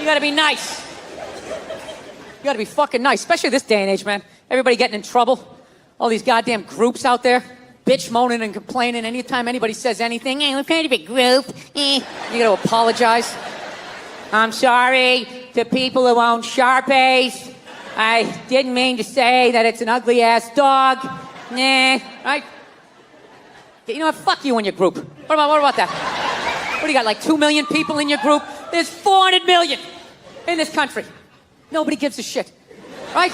You gotta be nice. You gotta be fucking nice, especially this day and age, man. Everybody getting in trouble. All these goddamn groups out there, bitch moaning and complaining. Anytime anybody says anything, hey, we're kind of a group. You gotta apologize. I'm sorry to people who own Sharpies. I didn't mean to say that it's an ugly ass dog. Right? You know what? Fuck you and your group. What about that? What do you got, like 2 million people in your group? There's 400 million in this country. Nobody gives a shit. Right?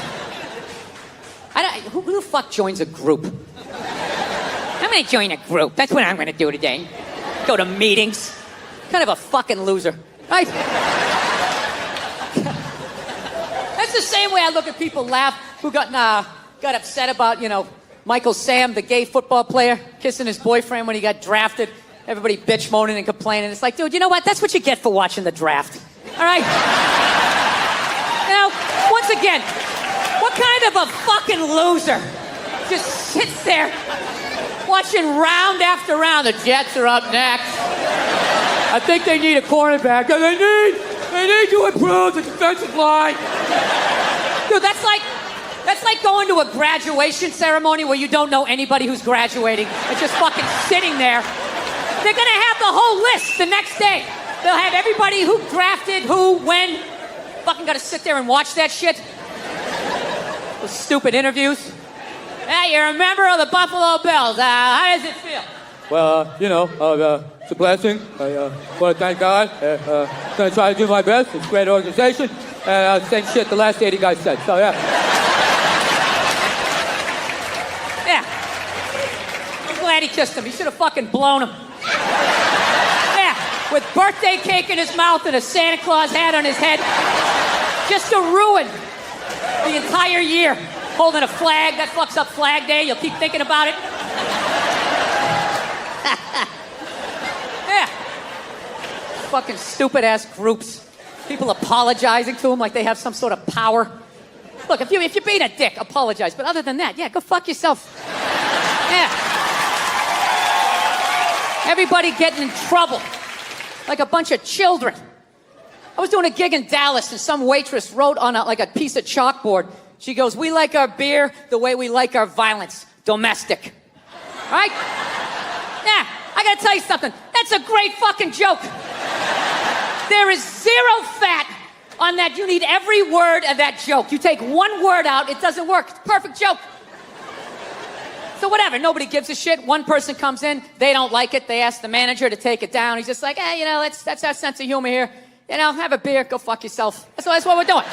Who the fuck joins a group? I'm gonna join a group. That's what I'm gonna do today. Go to meetings. Kind of a fucking loser. Right? That's the same way I look at people laugh who got upset about, Michael Sam, the gay football player, kissing his boyfriend when he got drafted. Everybody bitch moaning and complaining. It's like, dude, you know what? That's what you get for watching the draft. All right? Once again, what kind of a fucking loser just sits there watching round after round? The Jets are up next. I think they need a cornerback. And they need to improve the defensive line. Dude, that's like going to a graduation ceremony where you don't know anybody who's graduating. It's just fucking sitting there. They're gonna have the whole list the next day. They'll have everybody who drafted, who, when. Fucking gotta sit there and watch that shit. Those stupid interviews. Hey, you're a member of the Buffalo Bills. How does it feel? Well, it's a blessing. I want to thank God. Gonna try to do my best. It's a great organization. And same shit the last 80 guys said. So, yeah. Yeah. I'm glad he kissed him. He should have fucking blown him. Yeah. With birthday cake in his mouth and a Santa Claus hat on his head. Just to ruin the entire year. Holding a flag. That fucks up Flag Day. You'll keep thinking about it. Yeah. Fucking stupid ass groups. People apologizing to them like they have some sort of power. Look, if you're being a dick, apologize. But other than that, yeah, go fuck yourself. Yeah. Everybody getting in trouble. Like a bunch of children. I was doing a gig in Dallas and some waitress wrote on a piece of chalkboard. She goes, "We like our beer the way we like our violence. Domestic." Right? Yeah, I gotta tell you something. That's a great fucking joke. There is zero fat on that. You need every word of that joke. You take one word out, it doesn't work. It's a perfect joke. So whatever, nobody gives a shit. One person comes in, they don't like it. They ask the manager to take it down. He's just like, hey, that's our sense of humor here. Have a beer, go fuck yourself. That's what we're doing.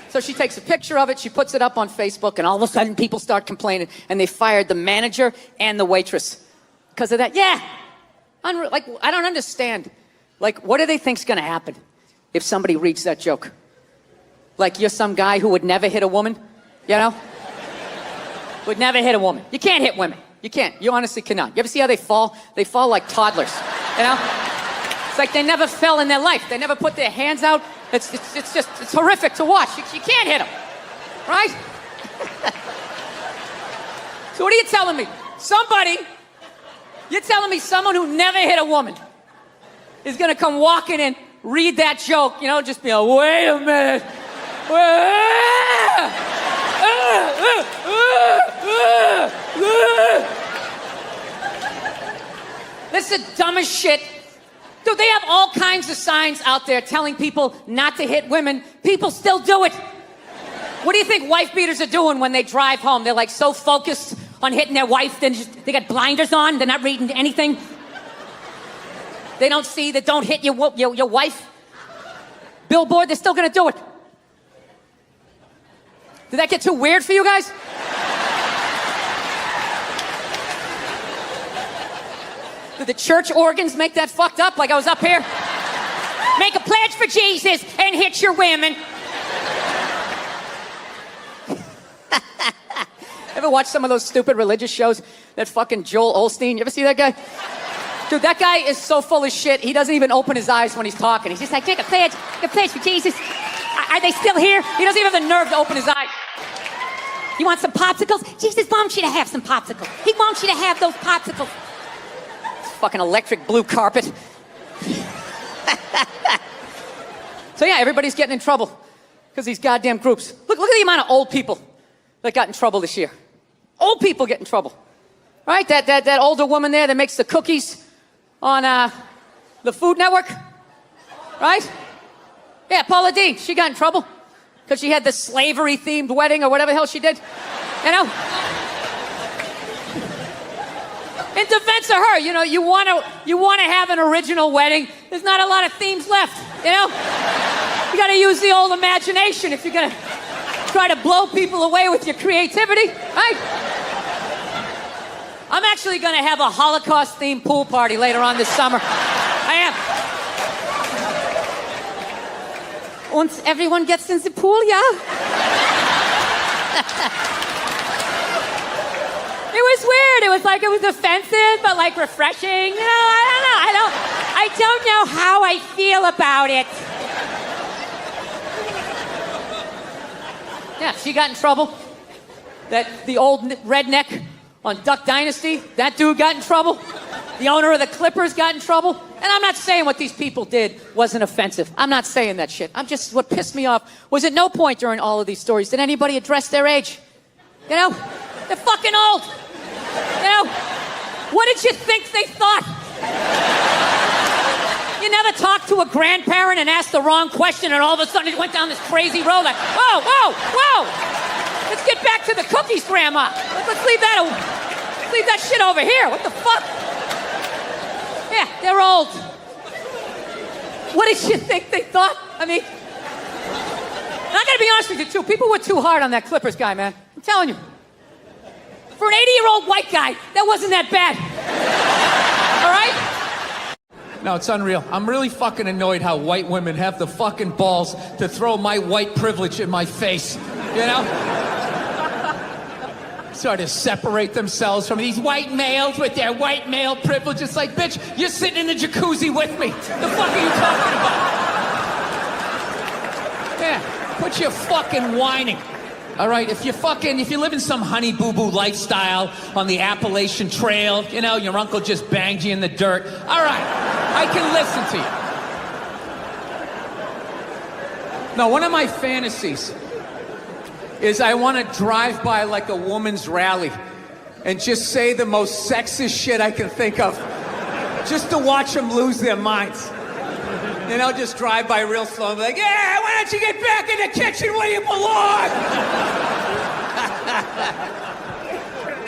So she takes a picture of it, she puts it up on Facebook, and all of a sudden people start complaining, and they fired the manager and the waitress because of that. Yeah. I don't understand. What do they think's gonna happen if somebody reads that joke? You're some guy who would never hit a woman, Would never hit a woman. You can't hit women. You can't. You honestly cannot. You ever see how they fall? They fall like toddlers, It's like they never fell in their life. They never put their hands out. It's horrific to watch. You can't hit them, right? So what are you telling me? You're telling me someone who never hit a woman is gonna come walking in, read that joke, just be like, wait a minute. This is the dumbest shit. Dude, they have all kinds of signs out there telling people not to hit women. People still do it. What do you think wife beaters are doing when they drive home? They're so focused on hitting their wife, they got blinders on, they're not reading anything. They don't see that don't hit your wife. Billboard, they're still gonna do it. Did that get too weird for you guys? Did the church organs make that fucked up like I was up here? Make a pledge for Jesus and hit your women. Ever watch some of those stupid religious shows? That fucking Joel Osteen, you ever see that guy? Dude, that guy is so full of shit, he doesn't even open his eyes when he's talking. He's just like, make a pledge for Jesus. Are they still here? He doesn't even have the nerve to open his eyes. You want some popsicles? Jesus wants you to have some popsicles. He wants you to have those popsicles. Fucking electric blue carpet. So yeah, everybody's getting in trouble because these goddamn groups. Look at the amount of old people that got in trouble this year. Old people get in trouble. Right? That older woman there that makes the cookies on the Food Network. Right? Yeah, Paula Deen. She got in trouble because she had the slavery-themed wedding or whatever the hell she did. You know? In defense of her, you know, you want to have an original wedding. There's not a lot of themes left, you know? You got to use the old imagination if you're going to try to blow people away with your creativity, right? I'm actually going to have a Holocaust-themed pool party later on this summer. I am. Once everyone gets in the pool, yeah? It was weird. It was like it was offensive, but like refreshing. You know, I don't know how I feel about it. Yeah, she got in trouble. The old redneck on Duck Dynasty, that dude got in trouble. The owner of the Clippers got in trouble. And I'm not saying what these people did wasn't offensive. I'm not saying that shit. What pissed me off was at no point during all of these stories did anybody address their age. You know? They're fucking old. You know? What did you think they thought? You never talked to a grandparent and asked the wrong question and all of a sudden it went down this crazy road like, whoa. Let's get back to the cookies, Grandma. Let's leave that shit over here. What the fuck? Yeah, they're old. What did you think they thought? I mean, I gotta be honest with you too. People were too hard on that Clippers guy, man. I'm telling you. For an 80-year-old white guy, that wasn't that bad. All right? No, it's unreal. I'm really fucking annoyed how white women have the fucking balls to throw my white privilege in my face. You know? Sort of separate themselves from these white males with their white male privilege. It's like, bitch, you're sitting in the jacuzzi with me. The fuck are you talking about? Yeah, quit your fucking whining. All right, if you live in some honey boo boo lifestyle on the Appalachian Trail, you know, your uncle just banged you in the dirt. All right, I can listen to you. No, one of my fantasies is I want to drive by like a woman's rally and just say the most sexist shit I can think of, just to watch them lose their minds. You know, just drive by real slow and be like, yeah, why don't you get back in the kitchen where you belong?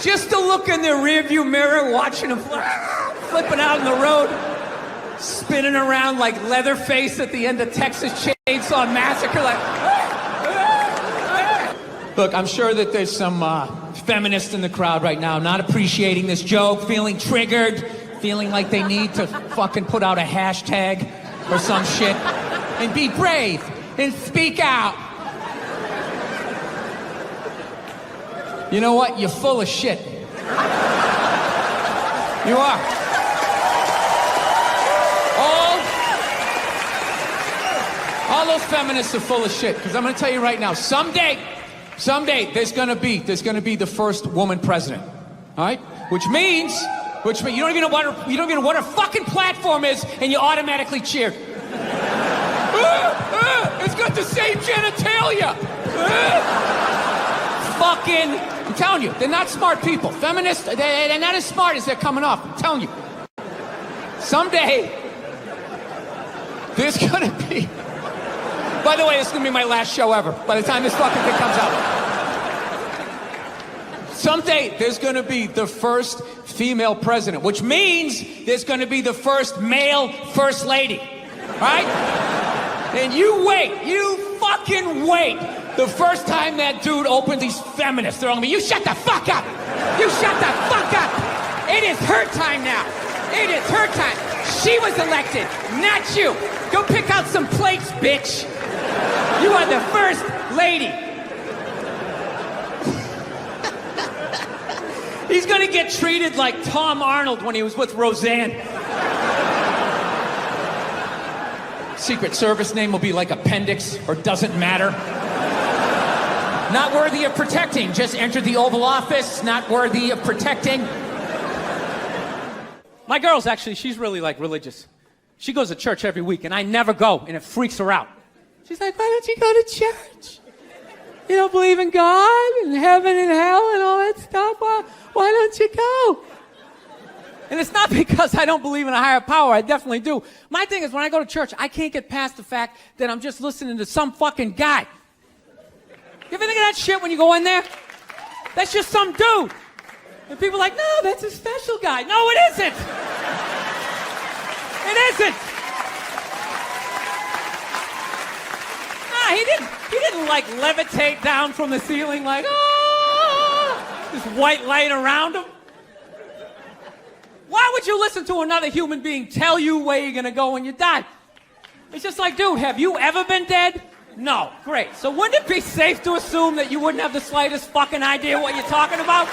Just to look in the rearview mirror, watching them flipping out in the road, spinning around like Leatherface at the end of Texas Chainsaw Massacre, like... Look, I'm sure that there's some feminists in the crowd right now not appreciating this joke, feeling triggered, feeling like they need to fucking put out a hashtag or some shit, and be brave, and speak out. You know what? You're full of shit. You are. All those feminists are full of shit, because I'm gonna tell you right now, someday, there's gonna be the first woman president. All right? Which means you don't even know what her fucking platform is, and you automatically cheer. It's got the same genitalia. I'm telling you, they're not smart people. Feminists, they're not as smart as they're coming off. I'm telling you. Someday, there's gonna be. By the way, this is gonna be my last show ever. By the time this fucking thing comes out. Someday, there's gonna be the first female president, which means there's gonna be the first male first lady, right? And you fucking wait. The first time that dude opens these feminists, they're all gonna be, you shut the fuck up! You shut the fuck up! It is her time now. It is her time. She was elected, not you. Go pick out some plates, bitch. You are the first lady. He's gonna get treated like Tom Arnold when he was with Roseanne. Secret Service name will be like Appendix or Doesn't Matter. Not worthy of protecting. Just entered the Oval Office. Not worthy of protecting. My girl's actually, she's really like religious. She goes to church every week and I never go and it freaks her out. She's like, why don't you go to church? You don't believe in God and heaven and hell and all that stuff? Why don't you go? And it's not because I don't believe in a higher power. I definitely do. My thing is, when I go to church, I can't get past the fact that I'm just listening to some fucking guy. You ever think of that shit when you go in there? That's just some dude. And people are like, no, that's a special guy. No, it isn't. It isn't. Nah, he didn't like levitate down from the ceiling like, oh, this white light around him. Why would you listen to another human being tell you where you're gonna go when you die? It's just like, dude, have you ever been dead? No. Great. So wouldn't it be safe to assume that you wouldn't have the slightest fucking idea what you're talking about?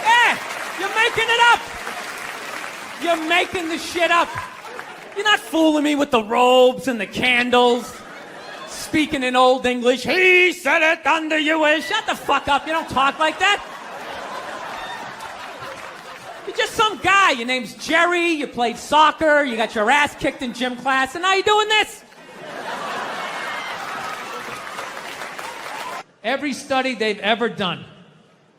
Yeah, you're making it up. You're making the shit up. You're not fooling me with the robes and the candles. Speaking in old English, he said it under you is. Shut the fuck up. You don't talk like that. You're just some guy. Your name's Jerry. You played soccer. You got your ass kicked in gym class. And now you're doing this. Every study they've ever done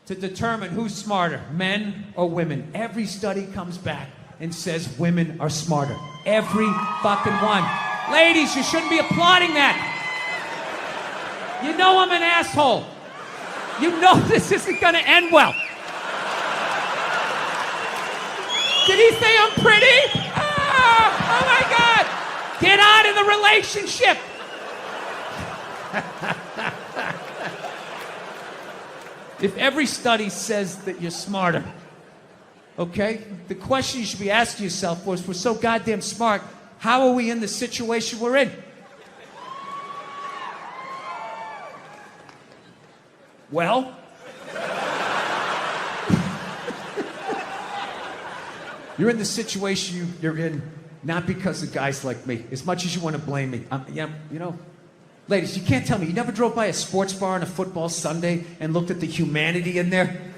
to determine who's smarter, men or women, every study comes back and says women are smarter. Every fucking one. Ladies, you shouldn't be applauding that. You know I'm an asshole. You know this isn't gonna end well. Did he say I'm pretty? Oh my God! Get out of the relationship! If every study says that you're smarter, okay? The question you should be asking yourself was, if we're so goddamn smart, how are we in the situation we're in? Well, you're in the situation you're in not because of guys like me, as much as you want to blame me. You know, ladies, you can't tell me you never drove by a sports bar on a football Sunday and looked at the humanity in there?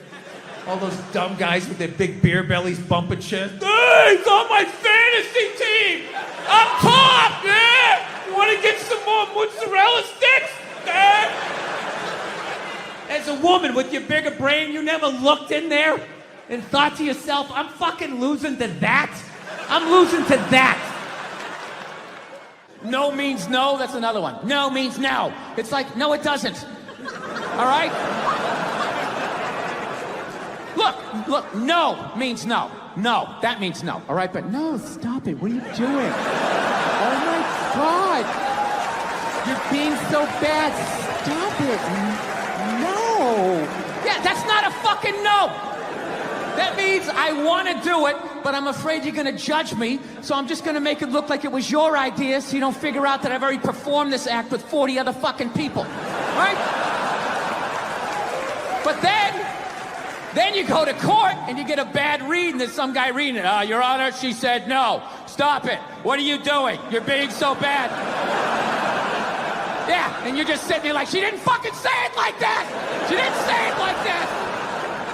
All those dumb guys with their big beer bellies bumping chests. Hey, he's on my fantasy team! Up top, yeah! You want to get some more mozzarella sticks? Yeah! As a woman with your bigger brain, you never looked in there and thought to yourself, I'm fucking losing to that? I'm losing to that. No means no, that's another one. No means no. It's like, no, it doesn't. All right? Look, no means no. No, that means no. All right, but no, stop it. What are you doing? Oh my God. You're being so bad. Stop it. No. Yeah, that's not a fucking no. That means I want to do it, but I'm afraid you're going to judge me, so I'm just going to make it look like it was your idea so you don't figure out that I've already performed this act with 40 other fucking people. Right? But then you go to court and you get a bad read and there's some guy reading it. Your Honor, she said no. Stop it. What are you doing? You're being so bad. Yeah, and you're just sitting there like, she didn't fucking say it like that. She didn't say it like that.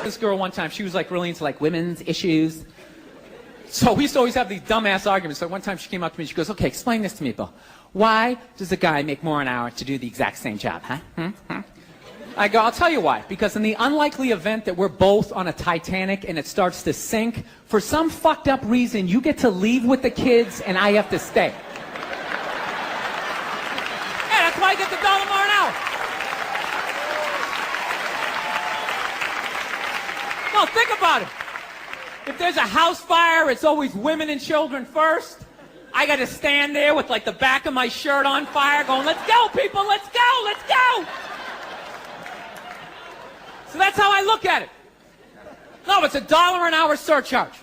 This girl one time, she was like really into like women's issues. So we used to always have these dumbass arguments. So one time she came up to me, she goes, okay, explain this to me, Bill. Why does a guy make more an hour to do the exact same job, huh? I go, I'll tell you why. Because in the unlikely event that we're both on a Titanic and it starts to sink, for some fucked up reason, you get to leave with the kids and I have to stay. Yeah, that's why I get the $1 more an hour. No, think about it. If there's a house fire, it's always women and children first. I got to stand there with like the back of my shirt on fire going, let's go, people, let's go, let's go. So that's how I look at it. No, it's $1 an hour surcharge.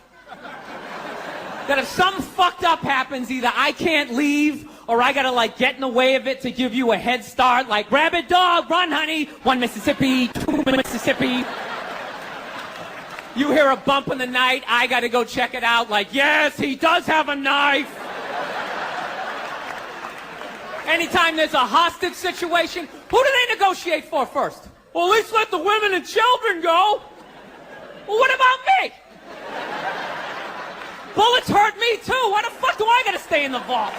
That if something fucked up happens, either I can't leave or I gotta like get in the way of it to give you a head start, like rabid dog, run honey, 1 Mississippi, 2 Mississippi. You hear a bump in the night, I gotta go check it out, like, yes, he does have a knife. Anytime there's a hostage situation, who do they negotiate for first? Well, at least let the women and children go. Well, what about me? Bullets hurt me too. Why the fuck do I gotta stay stay in the vault.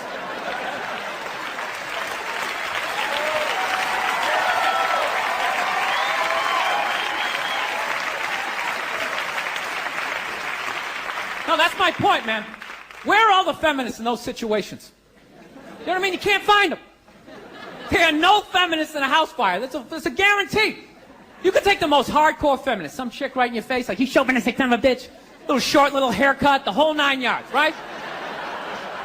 No, that's my point, man. Where are all the feminists in those situations? You know what I mean? You can't find them. There are no feminists in a house fire. That's a guarantee. You could take the most hardcore feminist, some chick right in your face, like, you chauvinistic son of a bitch. Little short, little haircut, the whole 9 yards, right?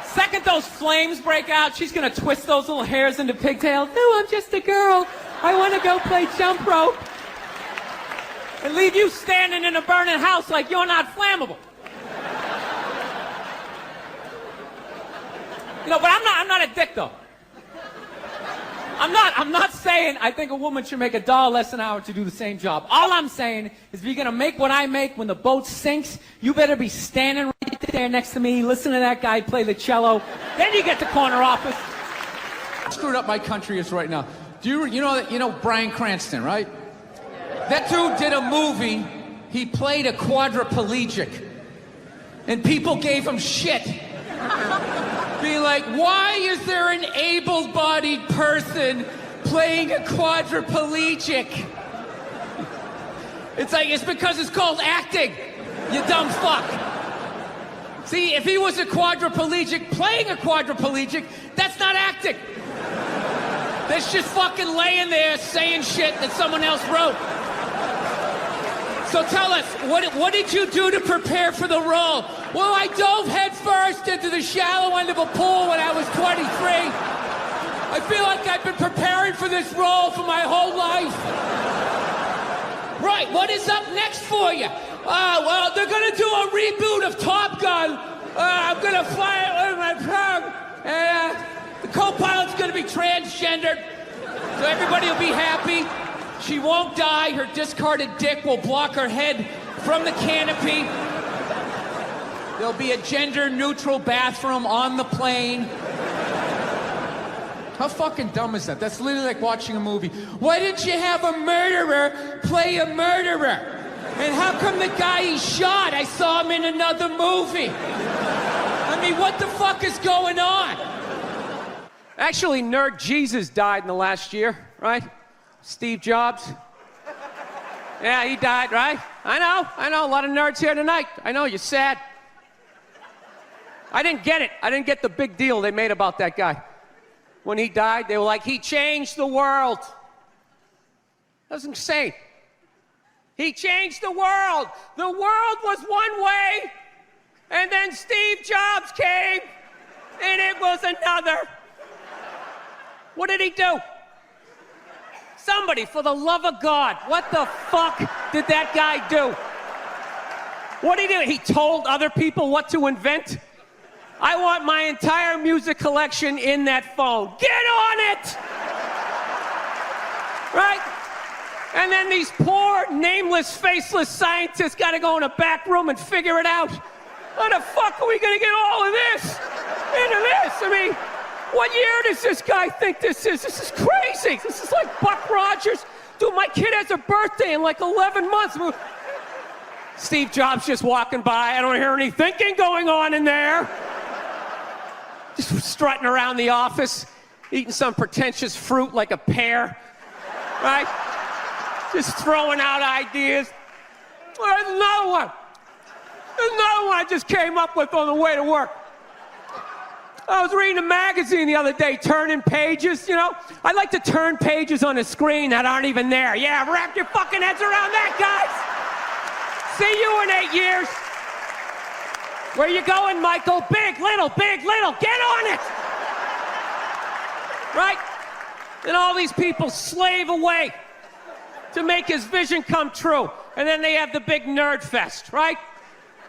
Second those flames break out, she's gonna twist those little hairs into pigtails. No, I'm just a girl. I wanna go play jump rope. And leave you standing in a burning house like you're not flammable. You know, but I'm not a dick, though. I'm not saying I think a woman should make $1 less an hour to do the same job. All I'm saying is if you're gonna make what I make when the boat sinks, you better be standing right there next to me, listening to that guy play the cello. Then you get the corner office. Screwed up my country is right now. Do you know Bryan Cranston, right? That dude did a movie. He played a quadriplegic, and people gave him shit. Be like, why is there an able-bodied person playing a quadriplegic? It's because it's called acting, you dumb fuck. See, if he was a quadriplegic playing a quadriplegic, that's not acting. That's just fucking laying there saying shit that someone else wrote. So tell us, what did you do to prepare for the role? Well, I dove headfirst into the shallow end of a pool when I was 23. I feel like I've been preparing for this role for my whole life. Right, what is up next for you? Well, they're gonna do a reboot of Top Gun. I'm gonna fly it with my tongue. And the co-pilot's gonna be transgendered, so everybody will be happy. She won't die. Her discarded dick will block her head from the canopy. There'll be a gender-neutral bathroom on the plane. How fucking dumb is that? That's literally like watching a movie. Why didn't you have a murderer play a murderer? And how come the guy he shot, I saw him in another movie? I mean, what the fuck is going on? Actually, Nerd Jesus died in the last year, right? Steve Jobs. Yeah, he died, right? I know, a lot of nerds here tonight. I know, you're sad. I didn't get it. I didn't get the big deal they made about that guy. When he died, they were like, he changed the world. That was insane. He changed the world. The world was one way, and then Steve Jobs came, and it was another. What did he do? Somebody, for the love of God, what the fuck did that guy do? What did he do? He told other people what to invent? I want my entire music collection in that phone. Get on it! Right? And then these poor, nameless, faceless scientists gotta go in a back room and figure it out. How the fuck are we gonna get all of this into this? I mean, what year does this guy think this is? This is crazy. This is like Buck Rogers. Dude, my kid has a birthday in like 11 months. Steve Jobs just walking by. I don't hear any thinking going on in there. Just strutting around the office, eating some pretentious fruit like a pear, right? Just throwing out ideas. Well, there's another one. There's another one I just came up with on the way to work. I was reading a magazine the other day, turning pages, you know? I like to turn pages on a screen that aren't even there. Yeah, wrap your fucking heads around that, guys! See you in 8 years. Where you going, Michael? Big, little, get on it! Right? And all these people slave away to make his vision come true. And then they have the big nerd fest, right?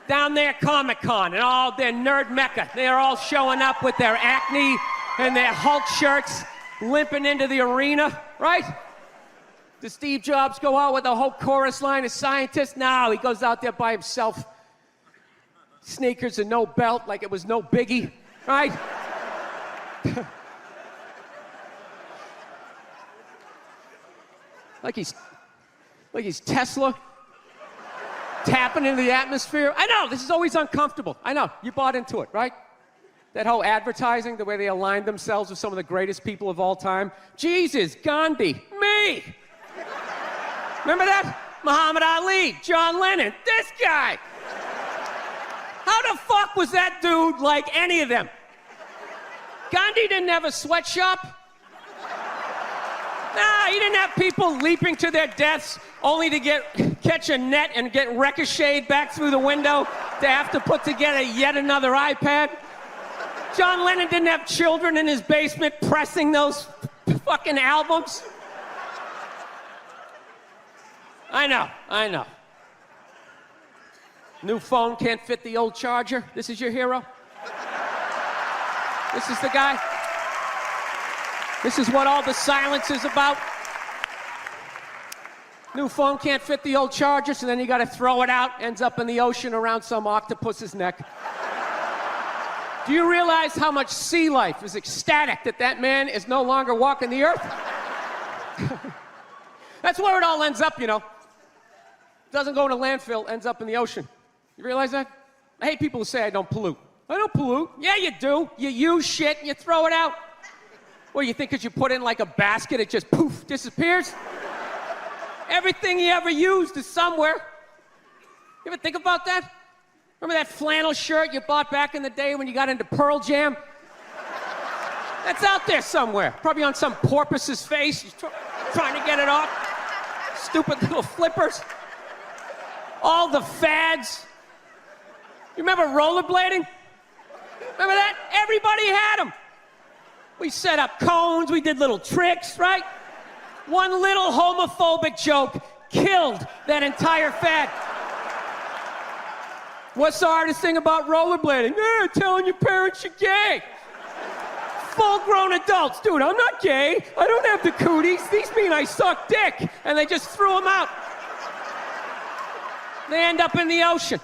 Down there, Comic-Con, and all their nerd mecca. They're all showing up with their Acne and their Hulk shirts, limping into the arena, right? Does Steve Jobs go out with a whole chorus line of scientists? No, he goes out there by himself. Sneakers and no belt, like it was no biggie, right? like he's Tesla. Tapping into the atmosphere. I know, this is always uncomfortable. I know, you bought into it, right? That whole advertising, the way they aligned themselves with some of the greatest people of all time. Jesus, Gandhi, me. Remember that? Muhammad Ali, John Lennon, this guy. How the fuck was that dude like any of them? Gandhi didn't have a sweatshop. Nah, he didn't have people leaping to their deaths only to catch a net and get ricocheted back through the window to have to put together yet another iPad. John Lennon didn't have children in his basement pressing those fucking albums. I know. New phone can't fit the old charger. This is your hero? This is the guy? This is what all the silence is about? New phone can't fit the old charger, so then you gotta throw it out, ends up in the ocean around some octopus's neck. Do you realize how much sea life is ecstatic that man is no longer walking the earth? That's where it all ends up, you know. Doesn't go in a landfill, ends up in the ocean. You realize that? I hate people who say I don't pollute. I don't pollute. Yeah, you do. You use shit and you throw it out. Well, you think because you put it in like a basket, it just poof, disappears? Everything you ever used is somewhere. You ever think about that? Remember that flannel shirt you bought back in the day when you got into Pearl Jam? That's out there somewhere. Probably on some porpoise's face. He's trying to get it off. Stupid little flippers. All the fads. You remember rollerblading? Remember that? Everybody had them. We set up cones, we did little tricks, right? One little homophobic joke killed that entire fad. What's the hardest thing about rollerblading? Telling your parents you're gay. Full-grown adults. Dude, I'm not gay. I don't have the cooties. These mean I suck dick. And they just threw them out. They end up in the ocean.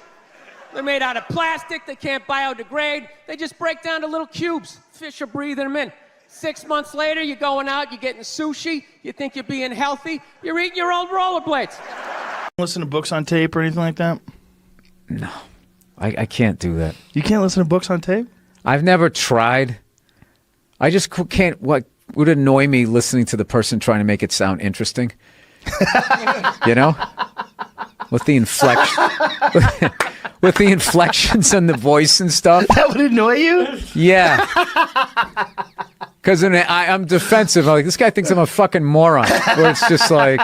They're made out of plastic. They can't biodegrade. They just break down to little cubes. Fish are breathing them in. 6 months later, you're going out, you're getting sushi. You think you're being healthy. You're eating your old rollerblades. Listen to books on tape or anything like that? No, I can't do that. You can't listen to books on tape? I've never tried. I just can't. What would annoy me listening to the person trying to make it sound interesting? You know, with the inflection, with the inflections and the voice and stuff. That would annoy you? Yeah. Because I'm defensive. I'm like, this guy thinks I'm a fucking moron. Where it's just like,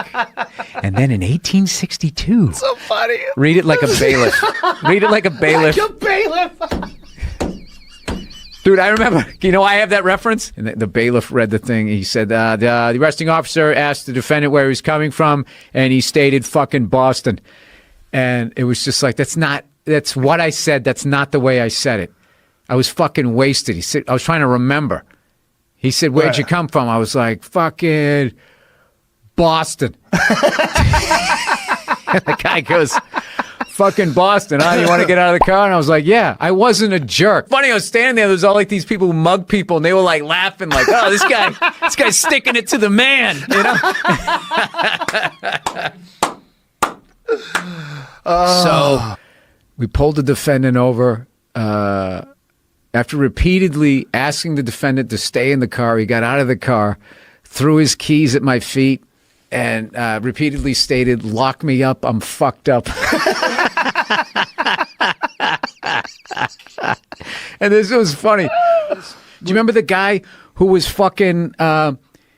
and then in 1862. So funny. Read it like a bailiff. Read it like a bailiff. Like a bailiff. Dude, I remember, you know, I have that reference. And the bailiff read the thing. He said, the arresting officer asked the defendant where he was coming from, and he stated fucking Boston. And it was just like, that's what I said. That's not the way I said it. I was fucking wasted. He said, I was trying to remember. He said, where'd you come from? I was like, fucking Boston. And the guy goes, fucking Boston, huh? You want to get out of the car? And I was like, yeah, I wasn't a jerk. Funny, I was standing there. There was all like these people who mug people, and they were like laughing, like, oh, this guy's sticking it to the man, you know? So we pulled the defendant over. After repeatedly asking the defendant to stay in the car, he got out of the car, threw his keys at my feet, and repeatedly stated, lock me up, I'm fucked up. And this was funny. Do you remember the guy who was fucking,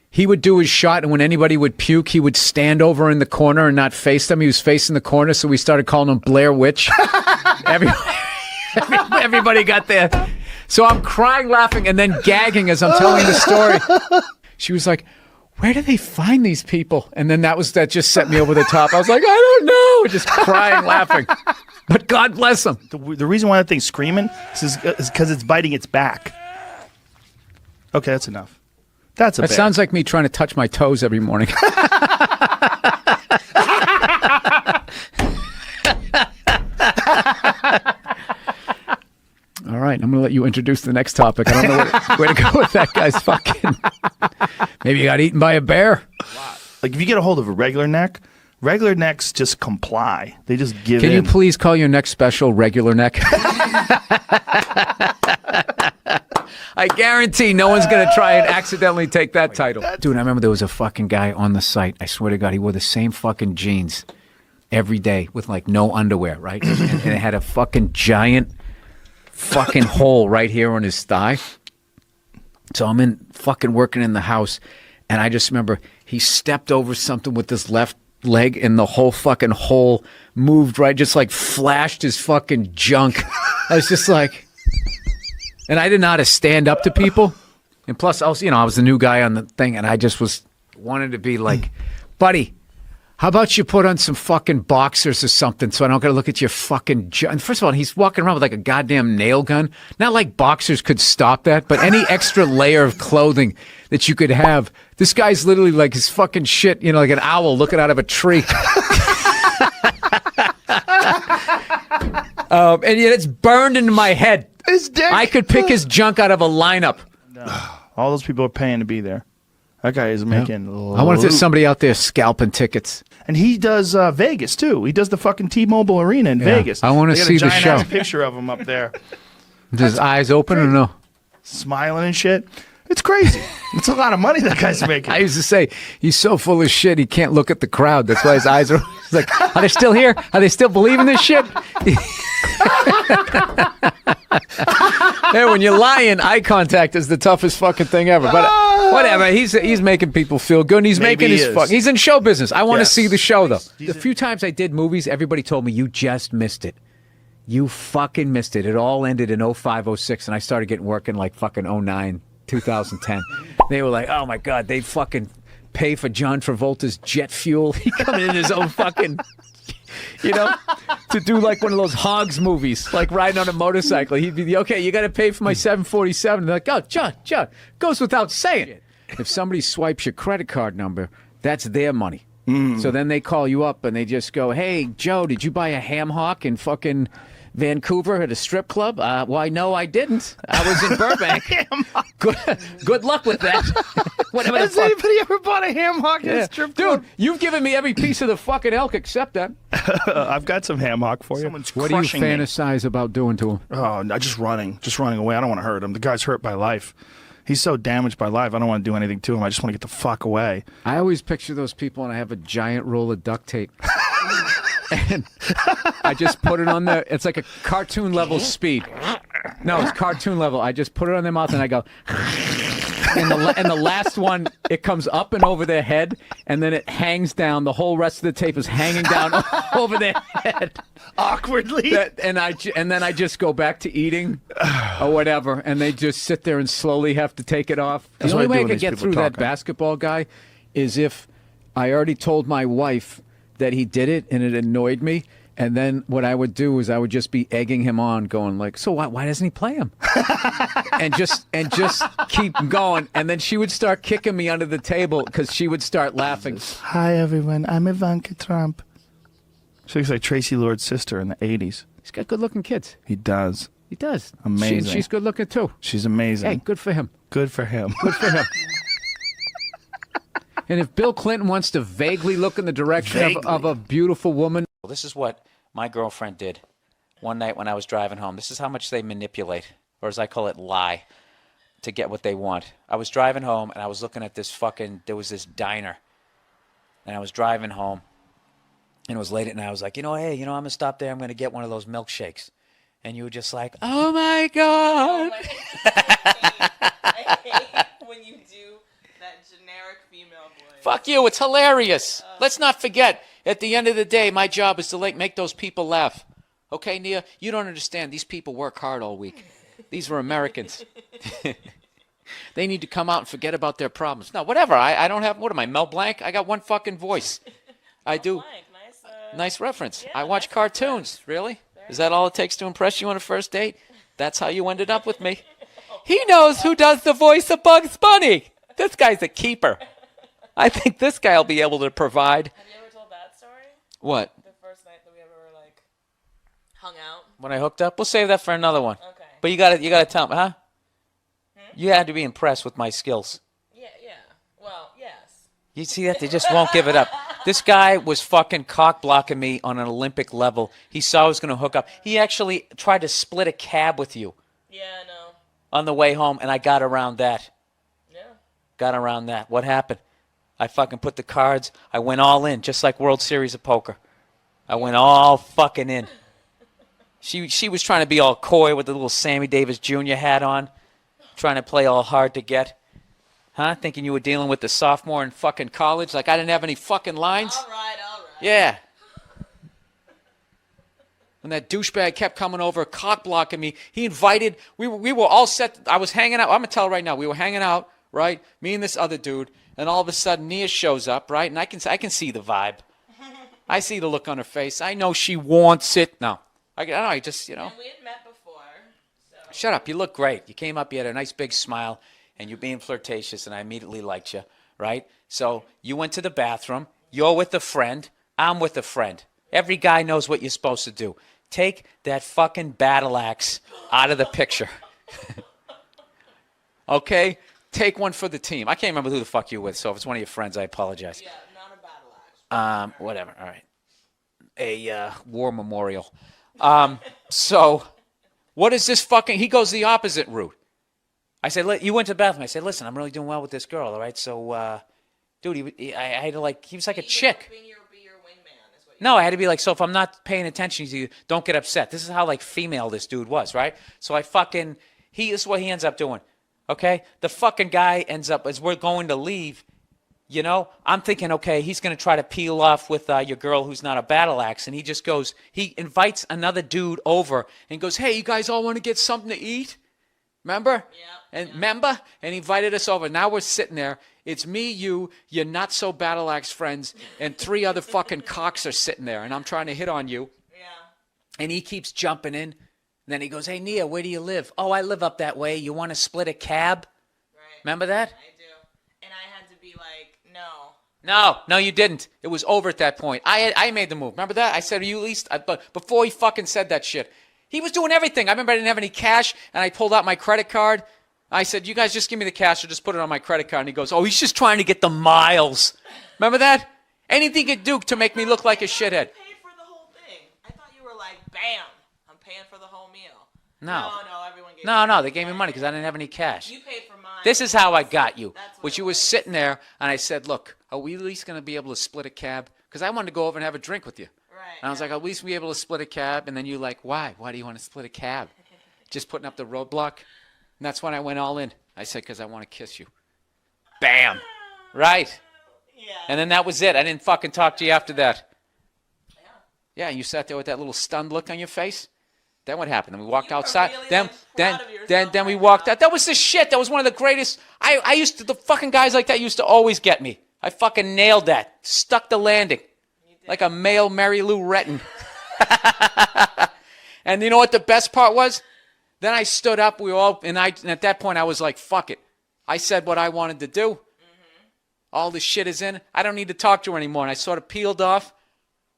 he would do his shot, and when anybody would puke, he would stand over in the corner and not face them. He was facing the corner, so we started calling him Blair Witch. Everybody got there. So I'm crying, laughing, and then gagging as I'm telling the story. She was like, where do they find these people? And then that just set me over the top. I was like, I don't know. Just crying, laughing. But God bless them. The reason why that thing's screaming is because it's biting its back. Okay, that's enough. That sounds like me trying to touch my toes every morning. All right, I'm going to let you introduce the next topic. I don't know where to go with that guy's fucking... Maybe you got eaten by a bear. Like, if you get a hold of a regular neck, regular necks just comply. They just give in. Can you please call your neck special regular neck? I guarantee no one's going to try and accidentally take that title. Dude, I remember there was a fucking guy on the site. I swear to God, he wore the same fucking jeans every day with like no underwear, right? And it had a fucking giant fucking hole right here on his thigh. So I'm in fucking working in the house, and I just remember he stepped over something with his left leg, and the whole fucking hole moved right, just like flashed his fucking junk. I was just like, and I didn't know how to stand up to people. And plus, I was the new guy on the thing, and I just wanted to be like, buddy, how about you put on some fucking boxers or something so I don't got to look at your fucking junk. And first of all, he's walking around with like a goddamn nail gun. Not like boxers could stop that, but any extra layer of clothing that you could have. This guy's literally like his fucking shit, like an owl looking out of a tree. And yet it's burned into my head. His dick. I could pick his junk out of a lineup. All those people are paying to be there. That guy is making. I wonder if there's somebody out there scalping tickets. And he does Vegas too. He does the fucking T-Mobile Arena in Vegas. I want to see the show. Ass picture of him up there, Is his eyes open or no? smiling and shit. It's crazy. It's a lot of money that guy's making. I used to say he's so full of shit he can't look at the crowd. That's why his eyes are he's like, are they still here? Are they still believing this shit? Yeah, when you're lying, eye contact is the toughest fucking thing ever. But whatever, he's making people feel good. And he's Maybe making he his is. fuck. He's in show business. I want to Yes. see the show though. The few times I did movies, everybody told me you just missed it. You fucking missed it. It all ended in 05, 06, and I started getting work in like fucking 09, 2010. They were like, oh my God, they fucking pay for John Travolta's jet fuel. He coming in his own fucking, to do like one of those Hogs movies, like riding on a motorcycle. He'd be, okay, you got to pay for my 747. They're like, oh, John, goes without saying. If somebody swipes your credit card number, that's their money. So then they call you up and they just go, hey, Joe, did you buy a ham hock in fucking Vancouver at a strip club? Why, no, I didn't. I was in Burbank. Good luck with that. Whatever the Has fuck. anybody ever bought a ham hock in a strip club? Dude, you've given me every piece of the fucking elk except that. I've got some ham hock for you. Someone's What do you crushing me. fantasize about doing to him? Oh, no, just running away. I don't want to hurt him. The guy's hurt by life. He's so damaged by life. I don't want to do anything to him. I just want to get the fuck away. I always picture those people and I have a giant roll of duct tape. And I just put it on there. It's like a cartoon level speed. No, it's cartoon level. I just put it on their mouth and I go. And the last one, it comes up and over their head, and then it hangs down. The whole rest of the tape is hanging down over their head. Awkwardly. And then I just go back to eating or whatever, and they just sit there and slowly have to take it off. That's The what only I way do I when could these get people through that talking. basketball guy is if I already told my wife that he did it and it annoyed me. And then what I would do is I would just be egging him on, going like, so why doesn't he play him? and just keep going. And then she would start kicking me under the table because she would start laughing. Hi, everyone. I'm Ivanka Trump. She looks like Tracy Lord's sister in the 80s. He's got good-looking kids. He does. He does. Amazing. She's good-looking too. She's amazing. Hey, good for him. Good for him. Good for him. And if Bill Clinton wants to vaguely look in the direction of a beautiful woman. This is what my girlfriend did one night when I was driving home. This is how much they manipulate, or as I call it, lie, to get what they want. I was driving home, and I was looking at there was this diner. And I was driving home, and it was late at night. I was like, hey, I'm going to stop there. I'm going to get one of those milkshakes. And you were just like, oh, my God. I hate when you do that generic female voice. Fuck you. It's hilarious. Let's not forget, at the end of the day, my job is to make those people laugh. Okay, Nia? You don't understand. These people work hard all week. These were Americans. They need to come out and forget about their problems. No, whatever. I don't have, what am I, Mel Blanc? I got one fucking voice. I do. Blank, Nice reference. Yeah, I watch nice cartoons. Really? Is that all it takes to impress you on a first date? That's how you ended up with me. He knows who does the voice of Bugs Bunny. This guy's a keeper. I think this guy will be able to provide. Have you ever told that story? What? The first night that we ever hung out? When I hooked up? We'll save that for another one. Okay. But you gotta tell me, huh? You had to be impressed with my skills. Yeah. Well, yes. You see that? They just won't give it up. This guy was fucking cock blocking me on an Olympic level. He saw I was going to hook up. He actually tried to split a cab with you. Yeah, no. on the way home, and I got around that. Yeah. Got around that. What happened? I fucking put the cards. I went all in, just like World Series of Poker. I went all fucking in. She was trying to be all coy with the little Sammy Davis Jr. hat on, trying to play all hard to get. Huh? Thinking you were dealing with the sophomore in fucking college, like I didn't have any fucking lines. All right. Yeah. When that douchebag kept coming over, cock blocking me, he invited. We were all set. I was hanging out. I'm gonna tell right now. We were hanging out, right? Me and this other dude, and all of a sudden Nia shows up, right? And I can see the vibe. I see the look on her face. I know she wants it. No, I don't know. I just And we had met before. So. Shut up. You look great. You came up, you had a nice big smile, and you're being flirtatious, and I immediately liked you, right? So you went to the bathroom. You're with a friend. I'm with a friend. Every guy knows what you're supposed to do. Take that fucking battle axe out of the picture. Okay? Take one for the team. I can't remember who the fuck you're with, so if it's one of your friends, I apologize. Yeah, not a battle axe. Whatever. All right. A war memorial. So, what is this fucking... He goes the opposite route. I said, you went to the bathroom. I said, listen, I'm really doing well with this girl, all right? So, dude, I had to like... He was like a chick. Be your wingman is what you No, I had to be like, so if I'm not paying attention to you, don't get upset. This is how like female this dude was, right? So I fucking... This is what he ends up doing, okay? The fucking guy ends up... As we're going to leave... You know, I'm thinking, okay, he's going to try to peel off with your girl who's not a battle axe. And he just goes, he invites another dude over and goes, hey, you guys all want to get something to eat? Remember? Yeah. And remember? And he invited us over. Now we're sitting there. It's me, you, your not so battle axe friends, and 3 other fucking cocks are sitting there. And I'm trying to hit on you. Yeah. And he keeps jumping in. And then he goes, hey, Nia, where do you live? Oh, I live up that way. You want to split a cab? Right. Remember that? I do. And I had to be like, no. No, you didn't. It was over at that point. I made the move. Remember that? I said, you at least, but before he fucking said that shit, he was doing everything. I remember I didn't have any cash, and I pulled out my credit card. I said, you guys just give me the cash or just put it on my credit card. And he goes, oh, he's just trying to get the miles. Remember that? Anything he'd do to make me look like a shithead. Paid for the whole thing. I thought you were like, bam, I'm paying for the whole meal. No, everyone gave No, they gave me money because I didn't have any cash. You paid for mine. This is how I got you. That's what Which it you was was. sitting there, and I said, look, are we at least going to be able to split a cab? Because I wanted to go over and have a drink with you. Right. And I was like, at least be able to split a cab. And then you like, why? Why do you want to split a cab? Just putting up the roadblock? And that's when I went all in. I said, because I want to kiss you. Bam. Right. Yeah. And then that was it. I didn't fucking talk to you after that. Yeah, you sat there with that little stunned look on your face. Then what happened? Then we walked You were outside. really, then like, then proud of yourself then we right walked now. out. That was the shit. That was one of the greatest. I used to, the fucking guys like that used to always get me. I fucking nailed that. Stuck the landing. Like a male Mary Lou Retton. And you know what the best part was? Then I stood up. We were all, and at that point I was like, fuck it. I said what I wanted to do. All this shit is in. I don't need to talk to her anymore. And I sort of peeled off,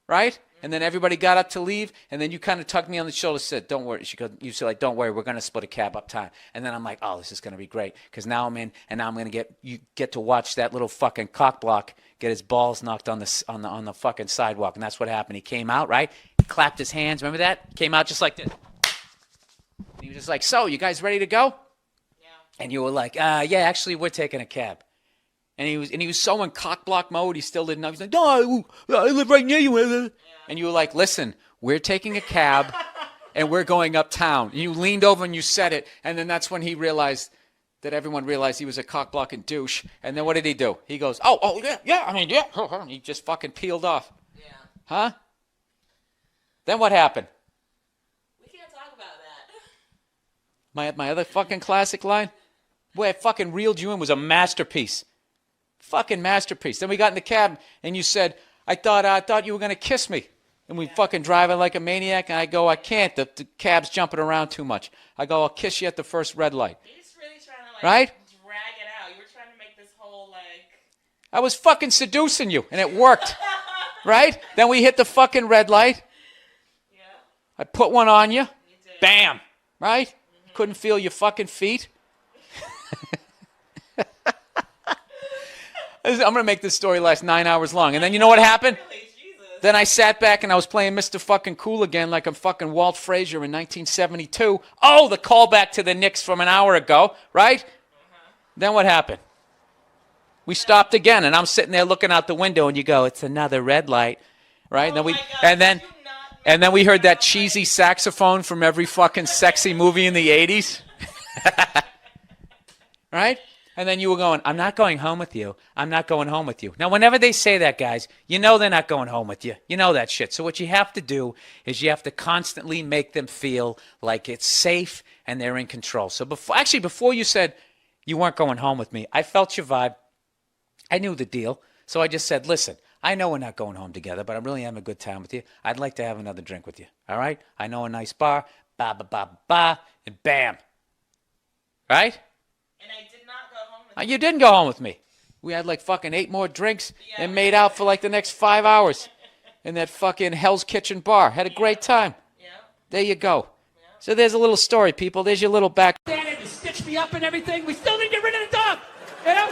right? And then everybody got up to leave, and then you kind of tugged me on the shoulder and said, don't worry. You said, like, don't worry, we're going to split a cab uptown. And then I'm like, oh, this is going to be great, because now I'm in, and now I'm going to get to watch that little fucking cock block get his balls knocked on the fucking sidewalk. And that's what happened. He came out, right? He clapped his hands. Remember that? Came out just like this. He was just like, so, you guys ready to go? Yeah. And you were like, yeah, actually, we're taking a cab. And he was so in cock block mode, he still didn't know. He's like, no, I live right near you. Yeah. And you were like, listen, we're taking a cab, and we're going uptown. And you leaned over and you said it, and then that's when he realized that everyone realized he was a cock blocking douche. And then what did he do? He goes, oh, yeah, I mean, yeah. He just fucking peeled off. Yeah. Huh? Then what happened? We can't talk about that. My other fucking classic line? Boy, I fucking reeled you in was a masterpiece. Fucking masterpiece. Then we got in the cab, and you said, I thought you were going to kiss me. And we fucking driving like a maniac, and I go, I can't. The cab's jumping around too much. I go, I'll kiss you at the first red light. You're just really trying to, like, Right? drag it out. You were trying to make this whole, like... I was fucking seducing you, and it worked. Right? Then we hit the fucking red light. Yeah. I put one on you. You did. Bam. Right? Couldn't feel your fucking feet. I'm going to make this story last 9 hours long. And then you know what happened? Really, Jesus. Then I sat back and I was playing Mr. Fucking Cool again like I'm fucking Walt Frazier in 1972. Oh, the callback to the Knicks from an hour ago, right? Then what happened? We stopped again, and I'm sitting there looking out the window, and you go, it's another red light, right? Oh my God, and then we heard that cheesy saxophone from every fucking sexy movie in the 80s. Right? And then you were going, I'm not going home with you. I'm not going home with you. Now, whenever they say that, guys, you know they're not going home with you. You know that shit. So what you have to do is you have to constantly make them feel like it's safe and they're in control. So before you said you weren't going home with me, I felt your vibe. I knew the deal. So I just said, listen, I know we're not going home together, but I'm really having a good time with you. I'd like to have another drink with you. All right? I know a nice bar. Ba, ba, ba, ba, and bam. Right? And I did not go home with You didn't go home with me. We had like fucking 8 more drinks and made out for like the next 5 hours in that fucking Hell's Kitchen bar. Had a great time. Yeah. There you go. So there's a little story, people. There's your little back. Dad had to stitch me up and everything. We still didn't get rid of the dog. You know?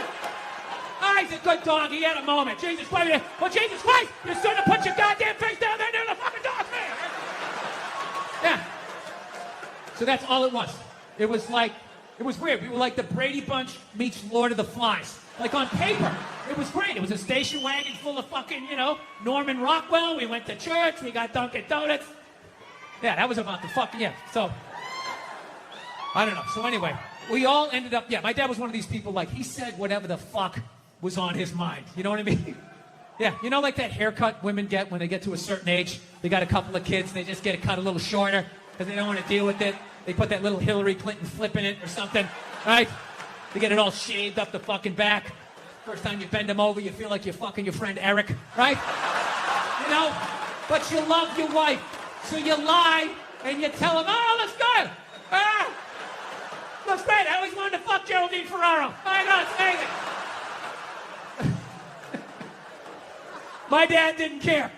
Oh, he's a good dog. He had a moment. Jesus Christ. Well, Jesus Christ, you should have put your goddamn face down there near the fucking dog, man. Yeah. So that's all it was. It was like, it was weird. We were like the Brady Bunch meets Lord of the Flies. Like on paper, it was great. It was a station wagon full of fucking, Norman Rockwell. We went to church. We got Dunkin' Donuts. Yeah, that was about the fucking, yeah. So, I don't know. So anyway, we all ended up, my dad was one of these people, like, he said whatever the fuck was on his mind. You know what I mean? Yeah, like that haircut women get when they get to a certain age. They got a couple of kids, and they just get it cut a little shorter because they don't want to deal with it. They put that little Hillary Clinton flip in it or something, right? They get it all shaved up the fucking back. First time you bend them over, you feel like you're fucking your friend Eric, right? But you love your wife. So you lie, and you tell him, oh, looks good. Looks great. I always wanted to fuck Geraldine Ferraro. I know, it's amazing. My dad didn't care.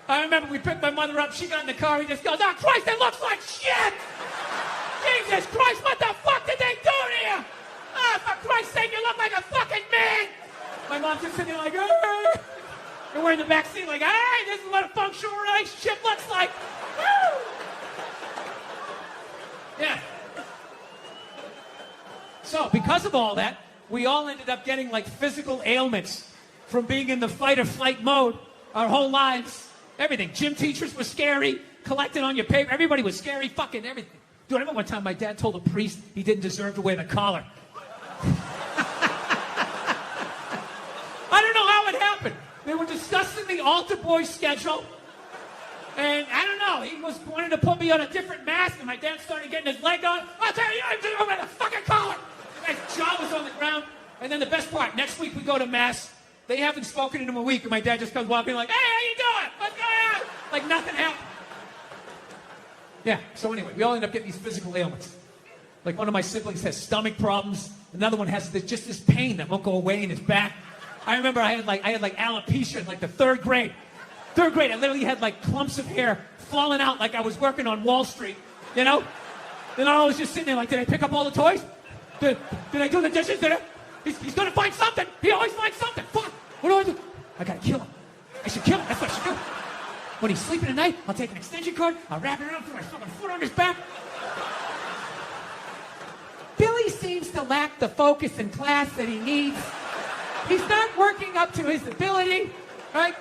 I remember we picked my mother up. She got in the car. He just goes, oh, Christ, it looks like shit. Jesus Christ, what the fuck did they do to you? Oh, for Christ's sake, you look like a fucking man. My mom's just sitting there like, hey. And we're in the back seat like, hey, this is what a functional relationship looks like. Woo! Yeah. So, because of all that, we all ended up getting like physical ailments from being in the fight or flight mode our whole lives. Everything. Gym teachers were scary, collecting on your paper. Everybody was scary, fucking everything. Dude, I remember one time my dad told a priest he didn't deserve to wear the collar. I don't know how it happened. They were discussing the altar boy schedule. And I don't know, he was wanting to put me on a different mask, and my dad started getting his leg on. I'll tell you, I'm just over the fucking collar. The guy's jaw was on the ground. And then the best part, next week we go to mass. They haven't spoken in him a week, and my dad just comes walking like, hey, how you doing? What's going on? Like nothing happened. Yeah, so anyway, we all end up getting these physical ailments. Like one of my siblings has stomach problems. Another one has just this pain that won't go away in his back. I remember I had like alopecia in like the third grade. Third grade, I literally had like clumps of hair falling out like I was working on Wall Street, Then I was just sitting there like, did I pick up all the toys? Did I do the dishes? He's gonna find something. He always finds something. Fuck. What do I do? I gotta kill him. I should kill him. That's what I should do. When he's sleeping at night, I'll take an extension cord, I'll wrap it around, put my fucking foot on his back. Billy seems to lack the focus in class that he needs. He's not working up to his ability, right?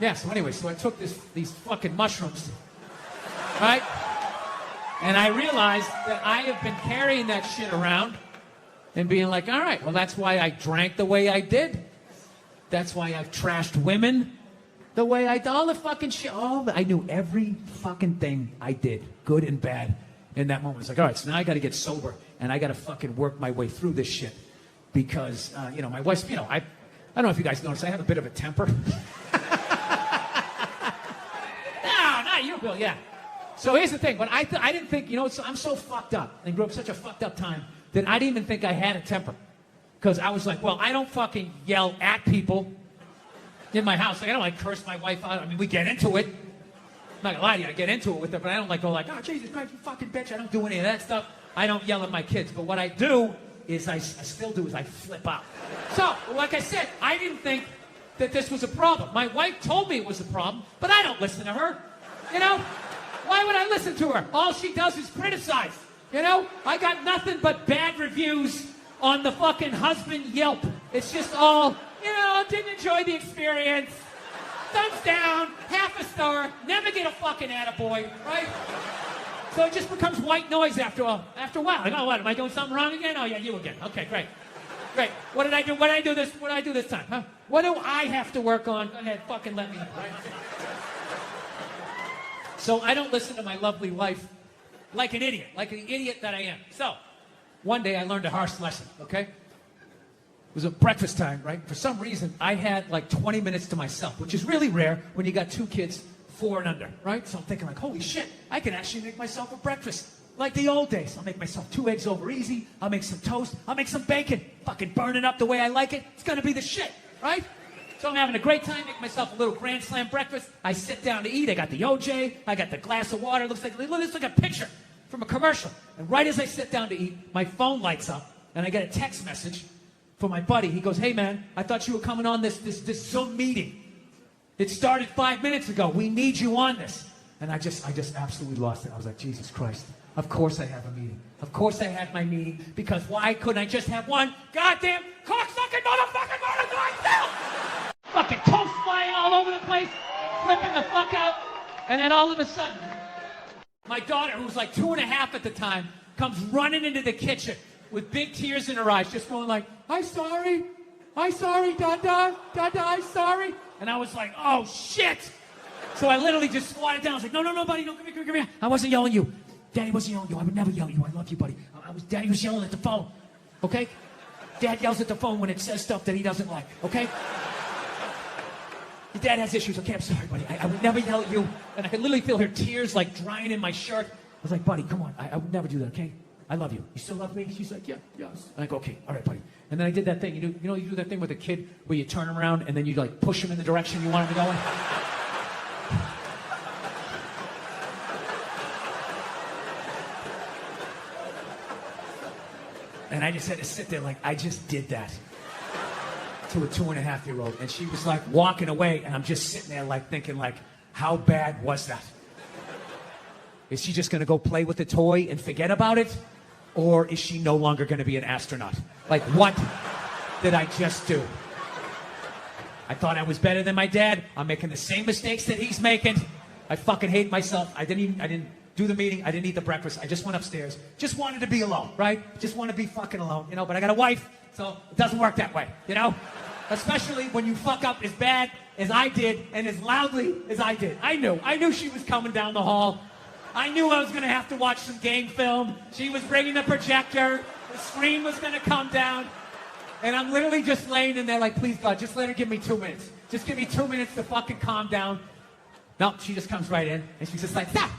Yeah, so anyway, I took these fucking mushrooms, right? And I realized that I have been carrying that shit around and being like, all right, well, that's why I drank the way I did. That's why I've trashed women the way I did. All the fucking shit. I knew every fucking thing I did, good and bad, in that moment. It's like, all right, so now I got to get sober, and I got to fucking work my way through this shit. Because, my wife's, I don't know if you guys noticed, I have a bit of a temper. No, not you, Bill, yeah. So here's the thing, but I didn't think, I'm so fucked up. I grew up such a fucked up time that I didn't even think I had a temper. Because I was like, well, I don't fucking yell at people in my house. Like, I don't curse my wife out. I mean, we get into it. I'm not gonna lie to you, I get into it with her, but I don't go like, oh, Jesus Christ, you fucking bitch. I don't do any of that stuff. I don't yell at my kids. But what I do is I still do is I flip out. So, like I said, I didn't think that this was a problem. My wife told me it was a problem, but I don't listen to her. You know? Why would I listen to her? All she does is criticize. You know? I got nothing but bad reviews on the fucking husband Yelp. It's just all, you know, didn't enjoy the experience. Thumbs down, half a star, never get a fucking attaboy, right? So it just becomes white noise after a while. Like, oh, what, am I doing something wrong again? Oh, yeah, you again. Okay, great. Great. What did I do? What did I do this time? Huh? What do I have to work on? Go ahead, fucking let me know, right? So I don't listen to my lovely wife like an idiot that I am. So one day I learned a harsh lesson, okay? It was a breakfast time, right? For some reason, I had like 20 minutes to myself, which is really rare when you got 2 kids, 4 and under, right? So I'm thinking like, holy shit, I can actually make myself a breakfast like the old days. I'll make myself 2 eggs over easy. I'll make some toast. I'll make some bacon. Fucking burn it up the way I like it. It's gonna be the shit, right? So I'm having a great time, make myself a little Grand Slam breakfast. I sit down to eat. I got the OJ. I got the glass of water. Looks like a picture from a commercial. And right as I sit down to eat, my phone lights up, and I get a text message from my buddy. He goes, hey man, I thought you were coming on this Zoom meeting. It started 5 minutes ago. We need you on this. And I just absolutely lost it. I was like, Jesus Christ. Of course I have a meeting. Of course I had my meeting, because why couldn't I just have one goddamn cocksucking motherfucking motor myself? Fucking toast flying all over the place, flipping the fuck out. And then all of a sudden, my daughter, who was like 2.5 at the time, comes running into the kitchen with big tears in her eyes, just going like, I'm sorry, Dada, I'm sorry. And I was like, oh shit. So I literally just squatted down. I was like, no, buddy, no, come here. I wasn't yelling at you. Daddy wasn't yelling at you. I would never yell at you. I love you, buddy. Daddy was yelling at the phone, okay? Dad yells at the phone when it says stuff that he doesn't like, okay? Your dad has issues, okay? I'm sorry, buddy. I would never yell at you. And I could literally feel her tears like drying in my shirt. I was like, buddy, come on. I would never do that, okay? I love you. You still love me? She's like, yeah, yes. And I go, okay, all right, buddy. And then I did that thing. You do that thing with a kid where you turn him around and then you like push him in the direction you want him to go in? And I just had to sit there like, I just did that to a 2.5-year-old. And she was like walking away, and I'm just sitting there like thinking like, how bad was that? Is she just gonna go play with the toy and forget about it? Or is she no longer gonna be an astronaut? Like, what did I just do? I thought I was better than my dad. I'm making the same mistakes that he's making. I fucking hate myself. I didn't do the meeting. I didn't eat the breakfast. I just went upstairs. Just wanted to be alone, right? Just want to be fucking alone, you know? But I got a wife, so it doesn't work that way, you know? Especially when you fuck up as bad as I did and as loudly as I did. I knew she was coming down the hall. I knew I was going to have to watch some game film. She was bringing the projector. The screen was going to come down. And I'm literally just laying in there like, please, God, just let her give me 2 minutes. Just give me 2 minutes to fucking calm down. No, she just comes right in, and she's just like, stop.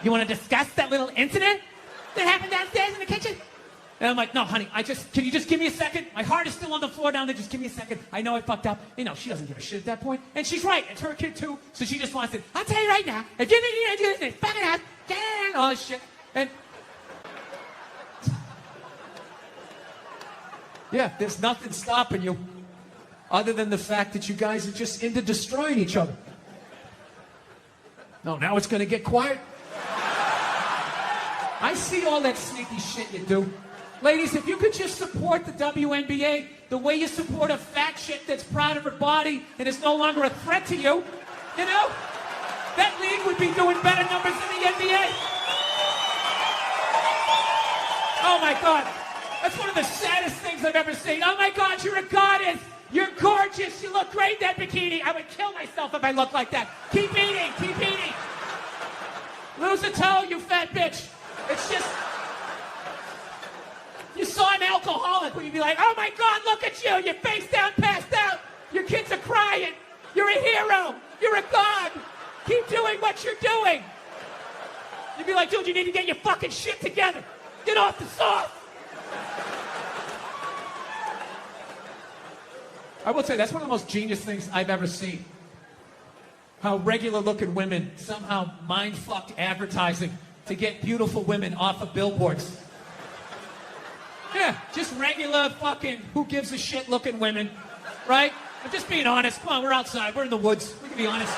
You want to discuss that little incident that happened downstairs in the kitchen? And I'm like, no, honey, can you just give me a second? My heart is still on the floor down there. Just give me a second. I know I fucked up. You know, she doesn't give a shit at that point. And she's right. It's her kid, too. So she just wants it. I'll tell you right now, if you think you're going to do this, fuck it up, all this shit. And yeah, there's nothing stopping you other than the fact that you guys are just into destroying each other. No, now it's going to get quiet. I see all that sneaky shit you do. Ladies, if you could just support the WNBA the way you support a fat shit that's proud of her body and is no longer a threat to you, you know, that league would be doing better numbers than the NBA. Oh my God. That's one of the saddest things I've ever seen. Oh my God, you're a goddess. You're gorgeous. You look great in that bikini. I would kill myself if I looked like that. Keep eating. Keep eating. Lose a toe, you fat bitch. It's just, you saw an alcoholic where you'd be like, oh my God, look at you. You're face down, passed out. Your kids are crying. You're a hero. You're a god. Keep doing what you're doing. You'd be like, dude, you need to get your fucking shit together. Get off the sauce. I will say, that's one of the most genius things I've ever seen. How regular-looking women somehow mind-fucked advertising to get beautiful women off of billboards. Yeah, just regular fucking who gives a shit looking women right? I'm just being honest. Come on, we're outside. We're in the woods. We can be honest.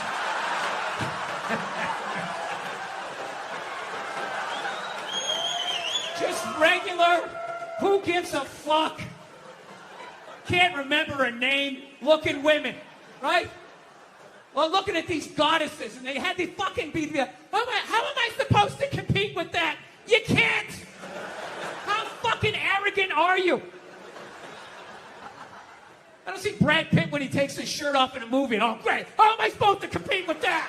Just regular, who gives a fuck? Can't remember her name, looking women, right? Well, looking at these goddesses, and they had to fucking be the. How am I supposed to compete with that? You can't. How fucking arrogant are you? I don't see Brad Pitt when he takes his shirt off in a movie. And, oh, great. How am I supposed to compete with that?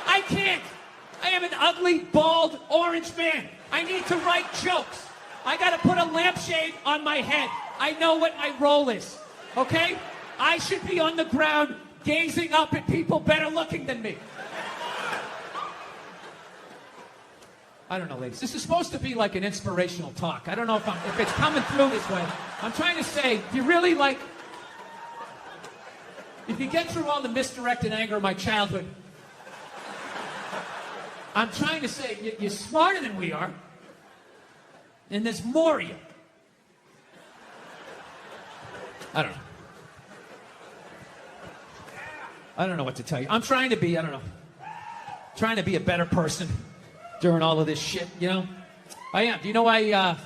I can't. I am an ugly, bald, orange man. I need to write jokes. I got to put a lampshade on my head. I know what my role is. Okay? I should be on the ground gazing up at people better looking than me. I don't know, ladies. This is supposed to be like an inspirational talk. I don't know if it's coming through this way. I'm trying to say, if you really like, if you get through all the misdirected anger of my childhood, I'm trying to say, you're smarter than we are, and there's more of you. I don't know. I don't know what to tell you. I'm trying to be, I don't know, trying to be a better person during all of this shit, you know? I am. Do you know I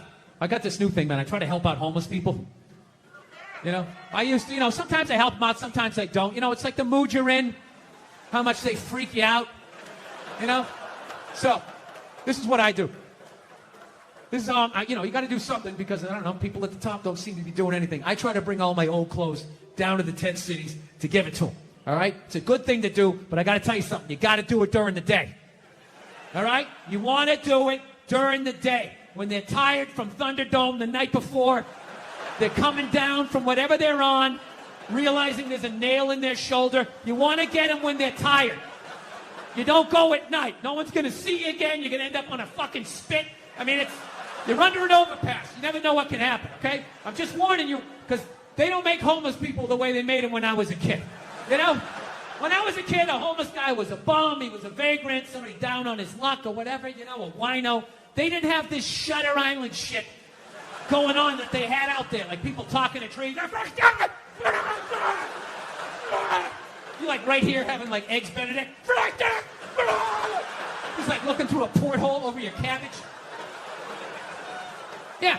got this new thing, man. I try to help out homeless people. You know? I used to, sometimes I help them out, sometimes I don't. You know, it's like the mood you're in, how much they freak you out, you know? So, this is what I do. This is, you got to do something because, I don't know, people at the top don't seem to be doing anything. I try to bring all my old clothes down to the tent cities to give it to them. All right? It's a good thing to do, but I got to tell you something. You got to do it during the day. All right? You want to do it during the day. When they're tired from Thunderdome the night before, they're coming down from whatever they're on, realizing there's a nail in their shoulder. You want to get them when they're tired. You don't go at night. No one's going to see you again. You're going to end up on a fucking spit. I mean, you're under an overpass. You never know what can happen, okay? I'm just warning you, because they don't make homeless people the way they made them when I was a kid. You know? When I was a kid, a homeless guy was a bum, he was a vagrant, somebody down on his luck or whatever, a wino. They didn't have this Shutter Island shit going on that they had out there, like people talking to trees. You like right here having like eggs Benedict. He's like looking through a porthole over your cabbage. Yeah.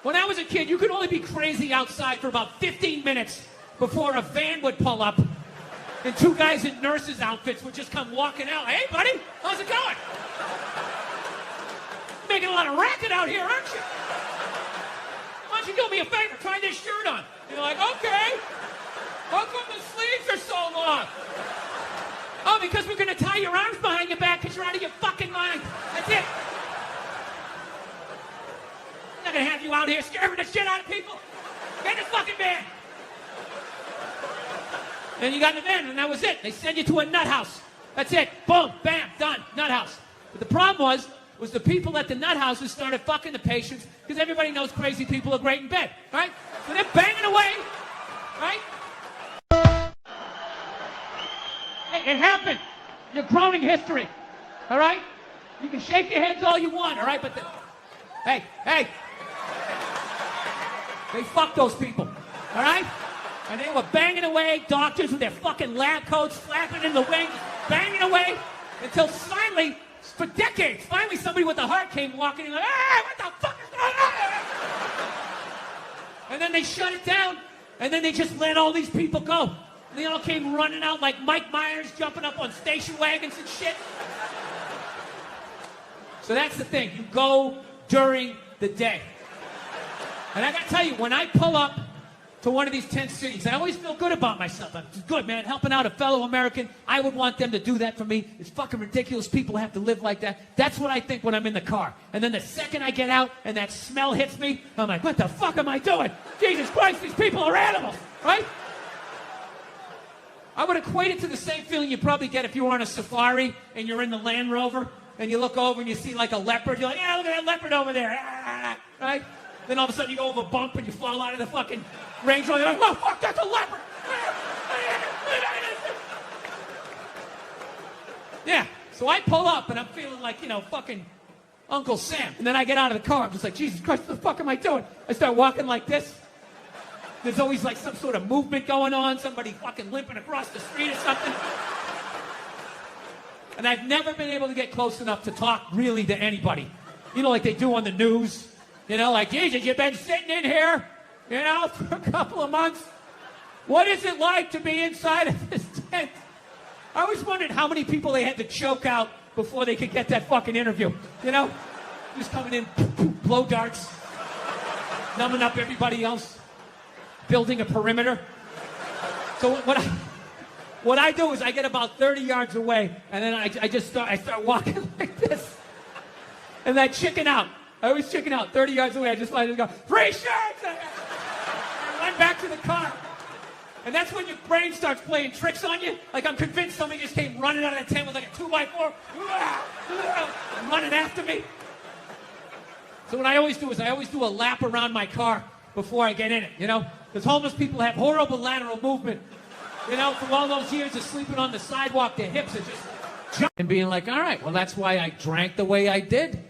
When I was a kid, you could only be crazy outside for about 15 minutes before a van would pull up and two guys in nurses' outfits would just come walking out. Hey, buddy, how's it going? Making a lot of racket out here, aren't you? Why don't you do me a favor? Try this shirt on. You're like, okay. How come the sleeves are so long? Oh, because we're going to tie your arms behind your back because you're out of your fucking mind. That's it. I'm not going to have you out here scaring the shit out of people. Get in the fucking van. And you got in the van, and that was it. They send you to a nut house. That's it. Boom, bam, done. Nut house. But the problem was the people at the nut houses started fucking the patients because everybody knows crazy people are great in bed, right? So they're banging away, right? Hey, it happened. You're groaning history, all right? You can shake your heads all you want, all right? But hey, they fucked those people, all right? And they were banging away, doctors with their fucking lab coats flapping in the wind, banging away until finally, for decades, finally somebody with a heart came walking in like, hey, what the fuck is going on? And then they shut it down, and then they just let all these people go. And they all came running out like Mike Myers jumping up on station wagons and shit. So that's the thing. You go during the day. And I gotta tell you, when I pull up to one of these tent cities, I always feel good about myself. I'm good, man, helping out a fellow American. I would want them to do that for me. It's fucking ridiculous people have to live like that. That's what I think when I'm in the car. And then the second I get out and that smell hits me, I'm like, what the fuck am I doing? Jesus Christ, these people are animals, right? I would equate it to the same feeling you probably get if you were on a safari and you're in the Land Rover and you look over and you see like a leopard. You're like, yeah, look at that leopard over there, right? Then all of a sudden you go over a bump and you fall out of the fucking Range Rover. You're like, oh, fuck, that's a leopard. Yeah, so I pull up and I'm feeling like, fucking Uncle Sam. And then I get out of the car. I'm just like, Jesus Christ, what the fuck am I doing? I start walking like this. There's always like some sort of movement going on, somebody fucking limping across the street or something. And I've never been able to get close enough to talk really to anybody. You know, like they do on the news. You know, like, Jesus, you've been sitting in here, you know, for a couple of months. What is it like to be inside of this tent? I always wondered how many people they had to choke out before they could get that fucking interview. You know? Just coming in, blow darts, numbing up everybody else, building a perimeter. So what I do is I get about 30 yards away, and then I start walking like this. And I chicken out. I always chicken out 30 yards away. I just like to go, free shirts! And run back to the car. And that's when your brain starts playing tricks on you. Like I'm convinced somebody just came running out of the tent with like a 2x4, running after me. So what I always do is I always do a lap around my car before I get in it, you know? Because homeless people have horrible lateral movement. You know, from all those years of sleeping on the sidewalk, their hips are just jumping. And being like, all right, well, that's why I drank the way I did.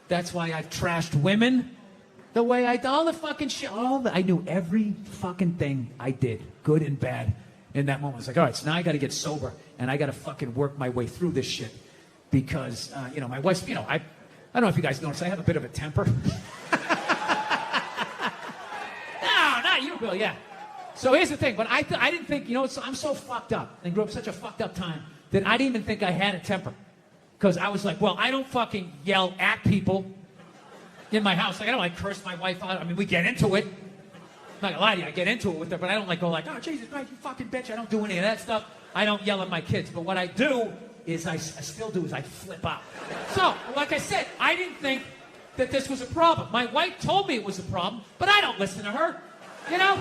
That's why I've trashed women the way I did. All the fucking shit. I knew every fucking thing I did, good and bad, in that moment. I was like, all right, so now I got to get sober, and I got to fucking work my way through this shit. Because, you know, my wife's, you know, I don't know if you guys notice, I have a bit of a temper. No, not you, Bill, yeah. So here's the thing, but I didn't think, you know, I'm so fucked up and grew up such a fucked up time that I didn't even think I had a temper. Because I was like, well, I don't fucking yell at people in my house. Like, I don't like curse my wife out. I mean, we get into it. I'm not gonna lie to you, I get into it with her, but I don't like go like, oh, Jesus Christ, you fucking bitch. I don't do any of that stuff. I don't yell at my kids. But what I do is I still do is I flip out. So, like I said, I didn't think that this was a problem. My wife told me it was a problem, but I don't listen to her. You know?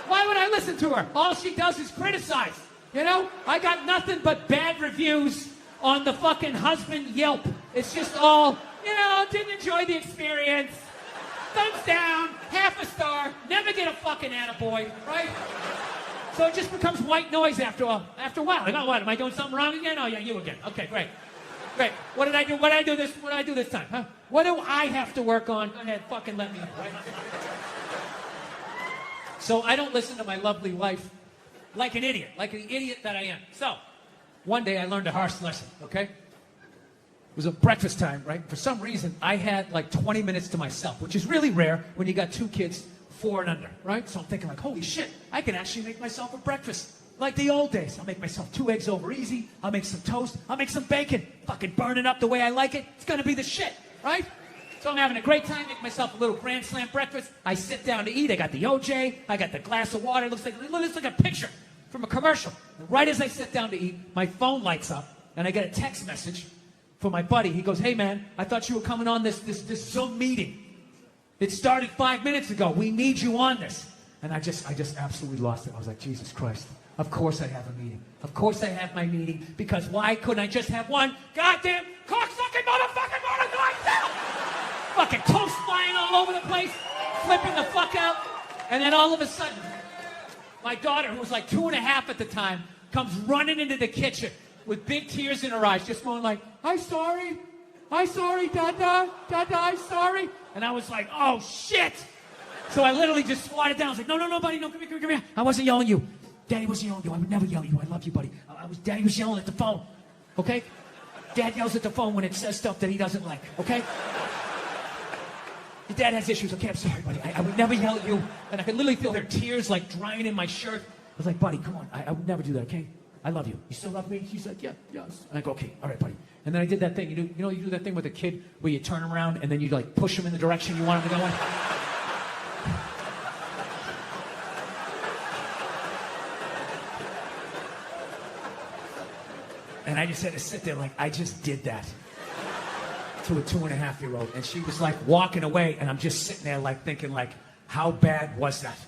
Why would I listen to her? All she does is criticize. You know? I got nothing but bad reviews on the fucking husband Yelp. It's just all, you know, didn't enjoy the experience. Thumbs down, half a star, never get a fucking attaboy, right? So it just becomes white noise after a while. Like, oh, what, am I doing something wrong again? Oh, yeah, you again. Okay, great. Great. What did I do? What did I do this time? Huh? What do I have to work on? Go ahead, fucking let me know, right? So I don't listen to my lovely wife like an idiot that I am. So one day I learned a harsh lesson, okay? It was a breakfast time, right? For some reason, I had like 20 minutes to myself, which is really rare when you got 2 kids, 4 and under, right? So I'm thinking like, holy shit, I can actually make myself a breakfast like the old days. I'll make myself 2 eggs over easy. I'll make some toast. I'll make some bacon. Fucking burn it up the way I like it. It's gonna be the shit, right? So I'm having a great time, make myself a little Grand Slam breakfast. I sit down to eat. I got the OJ. I got the glass of water. It looks like a picture from a commercial. And right as I sit down to eat, my phone lights up, and I get a text message from my buddy. He goes, hey, man, I thought you were coming on this Zoom meeting. It started 5 minutes ago. We need you on this. And I just absolutely lost it. I was like, Jesus Christ. Of course I have a meeting. Of course I have my meeting. Because why couldn't I just have one goddamn cocksucking motherfucking morning to myself? Fucking toast flying all over the place, flipping the fuck out. And then all of a sudden, my daughter, who was like 2.5 at the time, comes running into the kitchen with big tears in her eyes, just going like, I'm sorry, Dada, I'm sorry. And I was like, oh shit. So I literally just swatted down. I was like, no, buddy, no, come here. I wasn't yelling at you. Daddy wasn't yelling at you. I would never yell at you. I love you, buddy. Daddy was yelling at the phone, okay? Dad yells at the phone when it says stuff that he doesn't like, okay? Your dad has issues. Okay, I'm sorry, buddy. I would never yell at you. And I could literally feel her tears like drying in my shirt. I was like, buddy, come on. I would never do that, okay? I love you. You still love me? She's like, yeah, yes. And I go, okay, all right, buddy. And then I did that thing. You know, you do that thing with a kid where you turn around and then you like push him in the direction you want him to go in? And I just had to sit there like, I just did that to a 2.5-year-old. And she was like walking away, and I'm just sitting there like thinking like, how bad was that?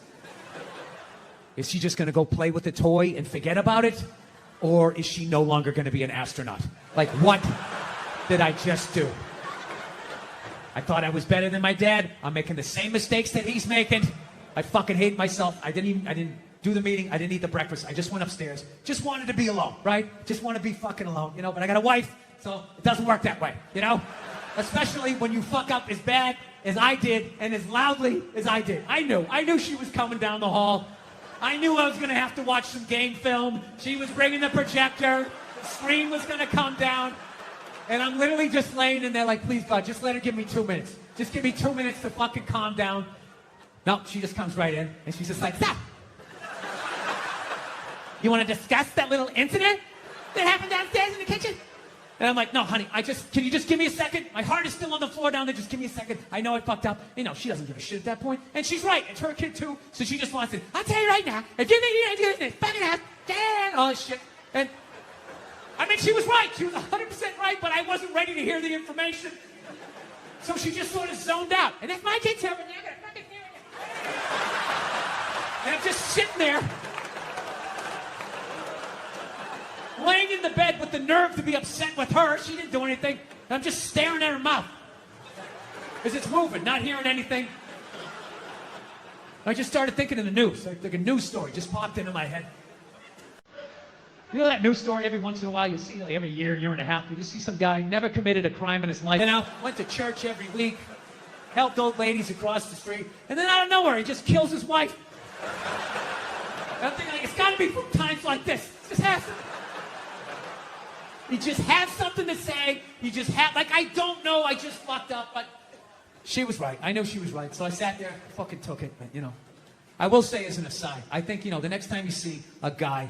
Is she just gonna go play with the toy and forget about it? Or is she no longer gonna be an astronaut? Like, what did I just do? I thought I was better than my dad. I'm making the same mistakes that he's making. I fucking hate myself. I didn't do the meeting. I didn't eat the breakfast. I just went upstairs. Just wanted to be alone, right? Just want to be fucking alone, you know? But I got a wife, so it doesn't work that way, you know? Especially when you fuck up as bad as I did and as loudly as I did. I knew she was coming down the hall. I knew I was going to have to watch some game film. She was bringing the projector. The screen was going to come down. And I'm literally just laying in there like, please, God, just let her give me 2 minutes. Just give me 2 minutes to fucking calm down. No, she just comes right in, and she's just like, stop. You want to discuss that little incident that happened downstairs in the kitchen? And I'm like, no, honey, can you just give me a second? My heart is still on the floor down there. Just give me a second. I know I fucked up. You know, she doesn't give a shit at that point. And she's right. It's her kid, too. So she just wants it. I'll tell you right now, if you think you're going to do this, fucking ass, all this shit. And, I mean, she was right. She was 100% right, but I wasn't ready to hear the information. So she just sort of zoned out. And if my kid's over there, I'm going to fucking hear it. And I'm just sitting there, laying in the bed with the nerve to be upset with her. She didn't do anything. And I'm just staring at her mouth. Because it's moving, not hearing anything. I just started thinking of the news. Like a news story just popped into my head. You know that news story every once in a while you see, like every year and a half, you just see some guy never committed a crime in his life. You know, went to church every week, helped old ladies across the street, and then out of nowhere he just kills his wife. And I'm thinking, like, it's got to be from times like this. It just has to. He just has something to say. He just had, like, I don't know, I just fucked up, but she was right. I know she was right. So I sat there, fucking took it, but, you know. I will say as an aside, I think, you know, the next time you see a guy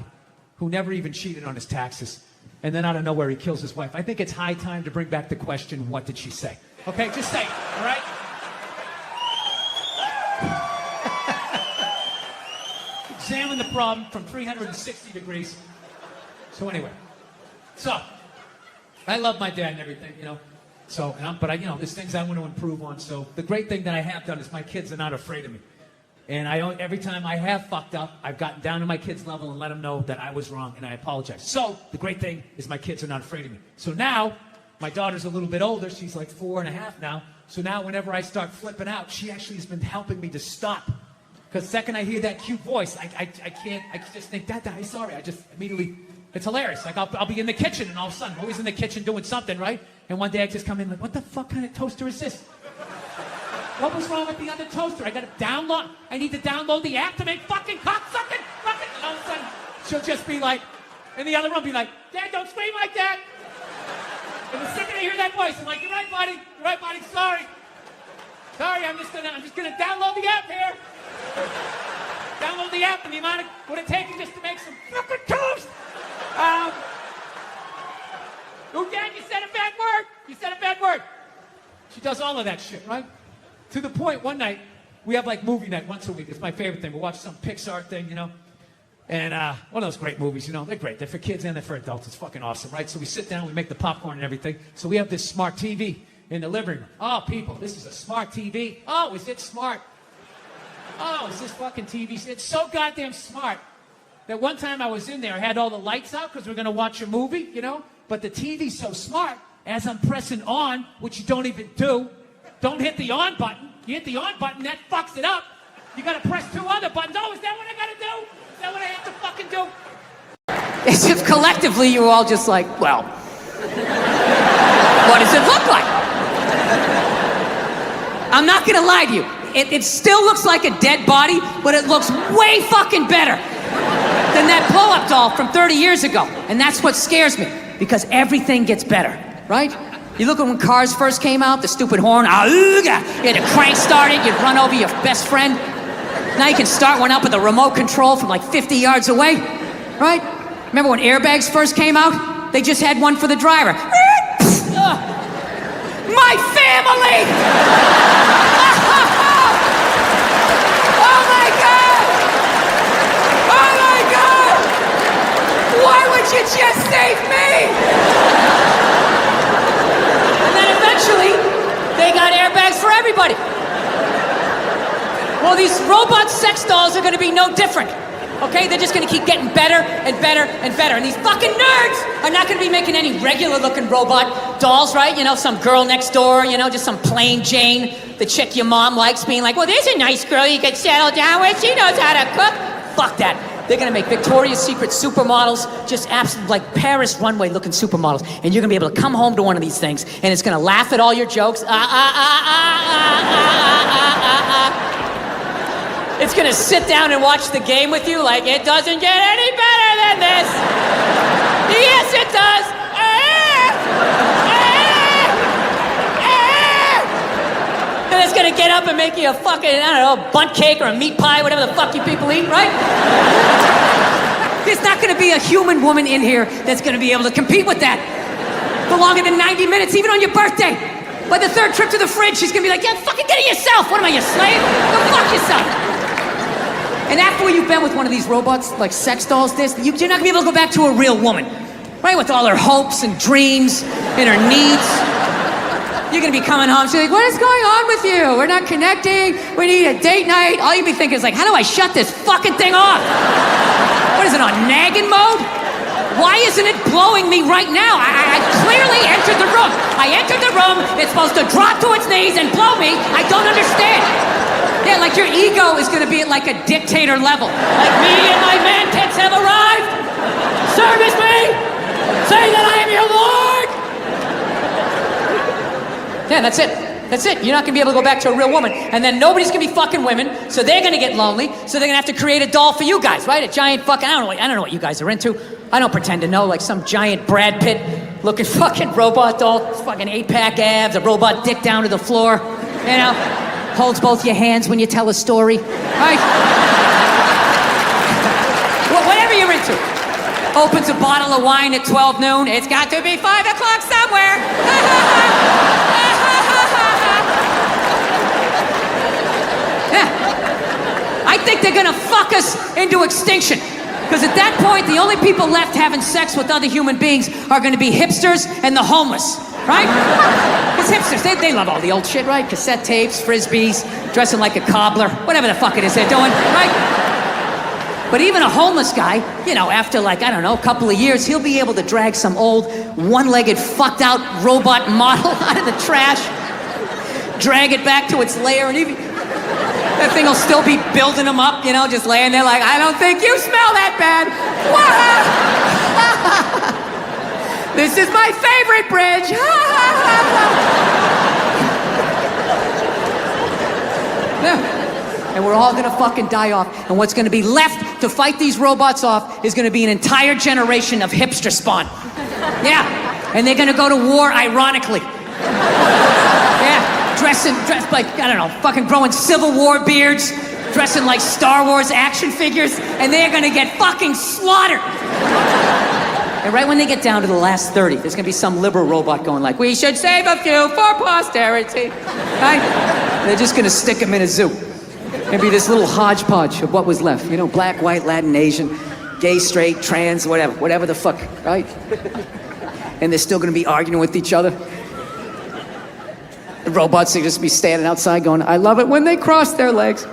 who never even cheated on his taxes, and then out of nowhere he kills his wife, I think it's high time to bring back the question, what did she say? Okay, just say it, all right? Examine the problem from 360 degrees. So anyway. So, I love my dad and everything, you know. So, but you know, there's things I want to improve on. So, the great thing that I have done is my kids are not afraid of me. And every time I have fucked up, I've gotten down to my kids' level and let them know that I was wrong and I apologize. So, the great thing is my kids are not afraid of me. So now, my daughter's a little bit older. She's like 4.5 now. So now, whenever I start flipping out, she actually has been helping me to stop. Because the second I hear that cute voice, I just think, Dad, I'm sorry. I just immediately... It's hilarious. Like, I'll be in the kitchen, and all of a sudden, I'm always in the kitchen doing something, right? And one day I just come in like, what the fuck kind of toaster is this? What was wrong with the other toaster? I need to download the app to make fucking cocksucking. And all of a sudden, she'll just be like, in the other room, be like, Dad, don't scream like that. And the second I hear that voice, I'm like, you're right, buddy, sorry. Sorry, I'm just gonna download the app here. Download the app and the amount of what it takes just to make some fucking toast. Oh, Dad, you said a bad word. You said a bad word. She does all of that shit, right? To the point, one night, we have like movie night once a week. It's my favorite thing. We'll watch some Pixar thing, you know. And one of those great movies, you know. They're great. They're for kids and they're for adults. It's fucking awesome, right? So we sit down, we make the popcorn and everything. So we have this smart TV in the living room. Oh, people, this is a smart TV. Oh, is it smart? Oh, is this fucking TV? It's so goddamn smart that one time I was in there, I had all the lights out because we're going to watch a movie, you know? But the TV's so smart, as I'm pressing on, which you don't even do, don't hit the on button. You hit the on button, that fucks it up. You got to press 2 other buttons. Oh, is that what I got to do? Is that what I have to fucking do? As if collectively you were all just like, well, what does it look like? I'm not going to lie to you. It still looks like a dead body, but it looks way fucking better than that blow-up doll from 30 years ago. And that's what scares me, because everything gets better, right? You look at when cars first came out, the stupid horn, auga, you had to crank start it, you'd run over your best friend. Now you can start one up with a remote control from like 50 yards away, right? Remember when airbags first came out? They just had one for the driver. My family! Why would you just save me? And then eventually, they got airbags for everybody. Well, these robot sex dolls are going to be no different. Okay? They're just going to keep getting better and better and better. And these fucking nerds are not going to be making any regular-looking robot dolls, right? You know, some girl next door, you know, just some plain Jane, the chick your mom likes, being like, well, there's a nice girl you could settle down with. She knows how to cook. Fuck that. They're gonna make Victoria's Secret supermodels, just absolute like Paris runway looking supermodels. And you're gonna be able to come home to one of these things, and it's gonna laugh at all your jokes. It's gonna sit down and watch the game with you like it doesn't get any better than this. Yes, it does. And it's gonna get up and make you a fucking, I don't know, bunt cake or a meat pie, whatever the fuck you people eat, right? There's not gonna be a human woman in here that's gonna be able to compete with that for longer than 90 minutes, even on your birthday. By the third trip to the fridge, she's gonna be like, yeah, fucking get it yourself. What am I, your slave? Go fuck yourself. And after you've been with one of these robots, like sex dolls, you're not gonna be able to go back to a real woman, right? With all her hopes and dreams and her needs. You're gonna be coming home, she's like, what is going on with you? We're not connecting, we need a date night. All you'll be thinking is like, how do I shut this fucking thing off? What is it, on nagging mode? Why isn't it blowing me right now? I clearly entered the room. I entered the room, it's supposed to drop to its knees and blow me. I don't understand. Yeah, like your ego is gonna be at like a dictator level. Like me and my man tits have arrived. Service me. Say that I am your lord. Yeah, that's it. That's it. You're not gonna be able to go back to a real woman. And then nobody's gonna be fucking women, so they're gonna get lonely, so they're gonna have to create a doll for you guys, right? A giant fucking, I don't know what you guys are into. I don't pretend to know, like some giant Brad Pitt looking fucking robot doll, fucking 8-pack abs, a robot dick down to the floor, you know? Holds both your hands when you tell a story, right? Whatever you're into. Opens a bottle of wine at 12 noon. It's got to be 5 o'clock somewhere. Yeah. I think they're gonna fuck us into extinction. Because at that point, the only people left having sex with other human beings are gonna be hipsters and the homeless, right? Because hipsters, they love all the old shit, right? Cassette tapes, frisbees, dressing like a cobbler, whatever the fuck it is they're doing, right? But even a homeless guy, you know, after like, I don't know, a couple of years, he'll be able to drag some old, one-legged, fucked out robot model out of the trash, drag it back to its lair, and even that thing will still be building him up, you know, just laying there like, I don't think you smell that bad. This is my favorite bridge. Yeah. And we're all gonna fucking die off. And what's gonna be left to fight these robots off is gonna be an entire generation of hipster spawn. Yeah. And they're gonna go to war ironically. Yeah. Dressed like, I don't know, fucking growing Civil War beards, dressing like Star Wars action figures, and they're gonna get fucking slaughtered. And right when they get down to the last 30, there's gonna be some liberal robot going like, we should save a few for posterity, right? And they're just gonna stick them in a zoo. Maybe this little hodgepodge of what was left. You know, black, white, Latin, Asian, gay, straight, trans, whatever the fuck, right? And they're still gonna be arguing with each other. The robots will just be standing outside going, I love it when they cross their legs.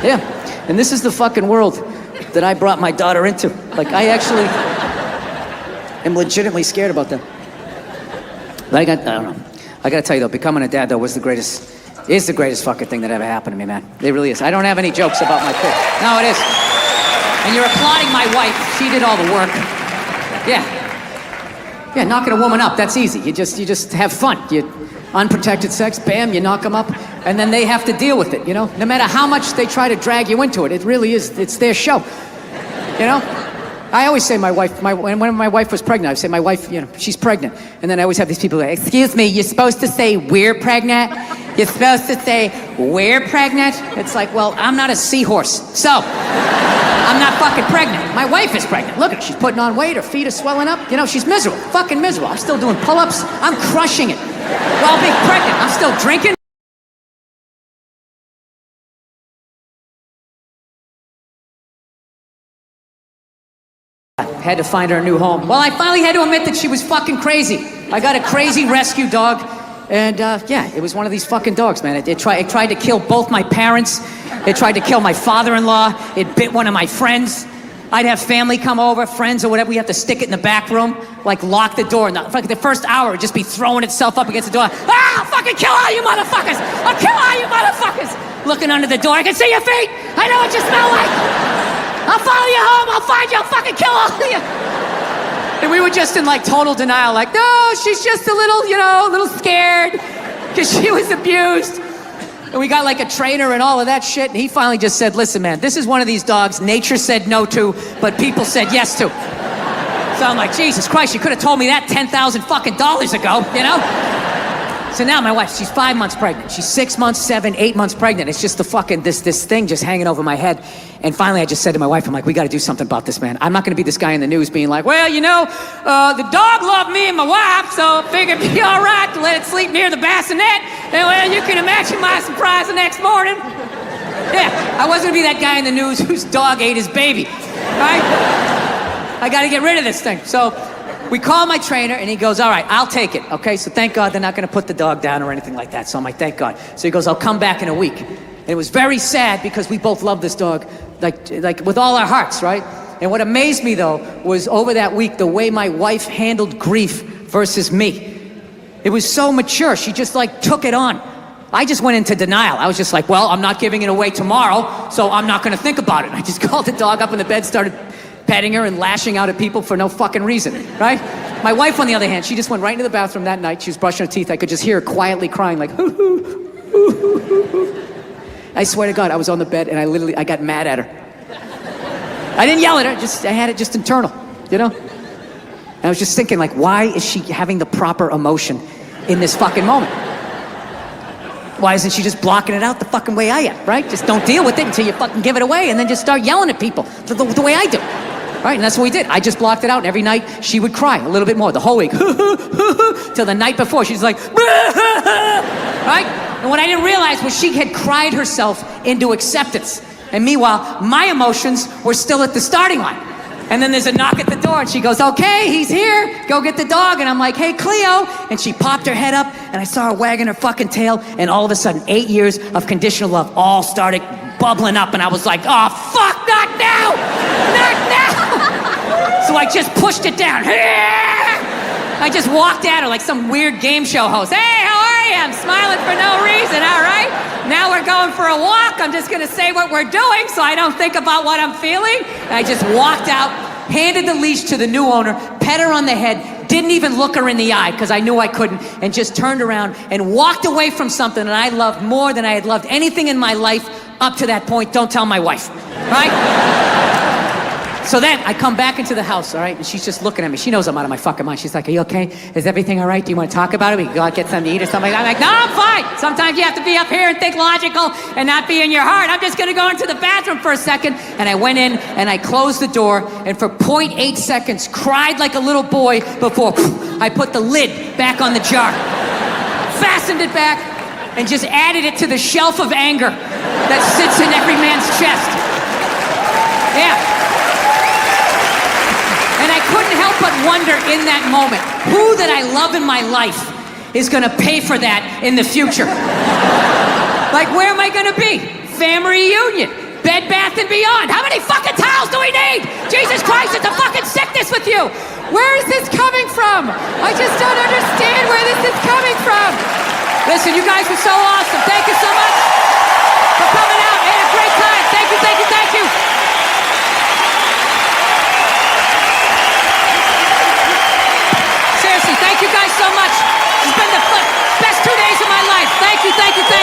Yeah, and this is the fucking world that I brought my daughter into. Like, I actually am legitimately scared about them. But I don't know. I gotta tell you though, becoming a dad though is the greatest fucking thing that ever happened to me, man. It really is. I don't have any jokes about my kid. No, it is. And you're applauding my wife. She did all the work. Yeah. Yeah, knocking a woman up, that's easy. You just have fun. You unprotected sex, bam, you knock them up, and then they have to deal with it, you know? No matter how much they try to drag you into it, it really is, it's their show. You know? I always say my wife, when my wife was pregnant, I would say my wife, you know, she's pregnant. And then I always have these people like, excuse me, you're supposed to say we're pregnant? You're supposed to say we're pregnant? It's like, well, I'm not a seahorse, so I'm not fucking pregnant. My wife is pregnant. Look at her, she's putting on weight, her feet are swelling up. You know, she's miserable, fucking miserable. I'm still doing pull-ups, I'm crushing it. While being pregnant, I'm still drinking. Had to find her a new home. Well, I finally had to admit that she was fucking crazy. I got a crazy rescue dog, and yeah, it was one of these fucking dogs, man. It tried to kill both my parents. It tried to kill my father-in-law. It bit one of my friends. I'd have family come over, friends or whatever. We have to stick it in the back room, like lock the door. And the first hour would just be throwing itself up against the door. Ah, I'll fucking kill all you motherfuckers! I'll kill all you motherfuckers! Looking under the door, I can see your feet! I know what you smell like! I'll follow you home, I'll find you, I'll fucking kill all of you! And we were just in like total denial, like, no, she's just a little, a little scared, because she was abused. And we got like a trainer and all of that shit. And he finally just said, listen, man, this is one of these dogs nature said no to, but people said yes to. So I'm like, Jesus Christ, you could have told me that $10,000 fucking dollars ago, So now my wife, she's 5 months pregnant. She's 6 months, 7, 8 months pregnant. It's just the fucking, this thing just hanging over my head. And finally I just said to my wife, I'm like, we got to do something about this, man. I'm not going to be this guy in the news being like, well, the dog loved me and my wife, so figured it'd be all right to let it sleep near the bassinet. And well, you can imagine my surprise the next morning. Yeah, I wasn't going to be that guy in the news whose dog ate his baby, right? I got to get rid of this thing. So we call my trainer, and he goes, all right, I'll take it, okay? So thank God they're not going to put the dog down or anything like that. So I'm like, thank God. So he goes, I'll come back in a week. And it was very sad because we both love this dog, like with all our hearts, right? And what amazed me, though, was over that week, the way my wife handled grief versus me. It was so mature. She just, took it on. I just went into denial. I was just like, well, I'm not giving it away tomorrow, so I'm not going to think about it. I just called the dog up in the bed, started petting her and lashing out at people for no fucking reason, right? My wife, on the other hand, she just went right into the bathroom that night. She was brushing her teeth. I could just hear her quietly crying like, hoo, hoo, hoo, hoo, hoo. I swear to God, I was on the bed and I got mad at her. I didn't yell at her, I had it just internal, And I was just thinking, why is she having the proper emotion in this fucking moment? Why isn't she just blocking it out the fucking way I am, right? Just don't deal with it until you fucking give it away and then just start yelling at people the way I do. Right, and that's what we did. I just blocked it out, and every night she would cry a little bit more, the whole week. Till the night before, she's like, right? And what I didn't realize was she had cried herself into acceptance. And meanwhile, my emotions were still at the starting line. And then there's a knock at the door, and she goes, okay, he's here. Go get the dog. And I'm like, hey, Cleo. And she popped her head up, and I saw her wagging her fucking tail. And all of a sudden, 8 years of conditional love all started bubbling up. And I was like, oh, fuck, not now. Not now. So I just pushed it down. I just walked at her like some weird game show host. Hey, how are you? I'm smiling for no reason, all right? Now we're going for a walk. I'm just going to say what we're doing so I don't think about what I'm feeling. And I just walked out, handed the leash to the new owner, pet her on the head, didn't even look her in the eye because I knew I couldn't, and just turned around and walked away from something that I loved more than I had loved anything in my life up to that point. Don't tell my wife, right? So then I come back into the house, all right, and she's just looking at me. She knows I'm out of my fucking mind. She's like, are you okay? Is everything all right? Do you want to talk about it? We can go out, get something to eat or something like that. I'm like, no, I'm fine. Sometimes you have to be up here and think logical and not be in your heart. I'm just going to go into the bathroom for a second. And I went in and I closed the door and for 0.8 seconds cried like a little boy before I put the lid back on the jar, fastened it back, and just added it to the shelf of anger that sits in every man's chest. Yeah. And I couldn't help but wonder in that moment, who that I love in my life is gonna pay for that in the future? Like, where am I gonna be? Family reunion, Bed Bath & Beyond. How many fucking towels do we need? Jesus Christ, it's a fucking sickness with you. Where is this coming from? I just don't understand where this is coming from. Listen, you guys were so awesome. Thank you so much for coming out. I had a great time. Thank you, thank you, thank you. Seriously, thank you guys so much. It's been the best 2 days of my life. Thank you, thank you, thank you.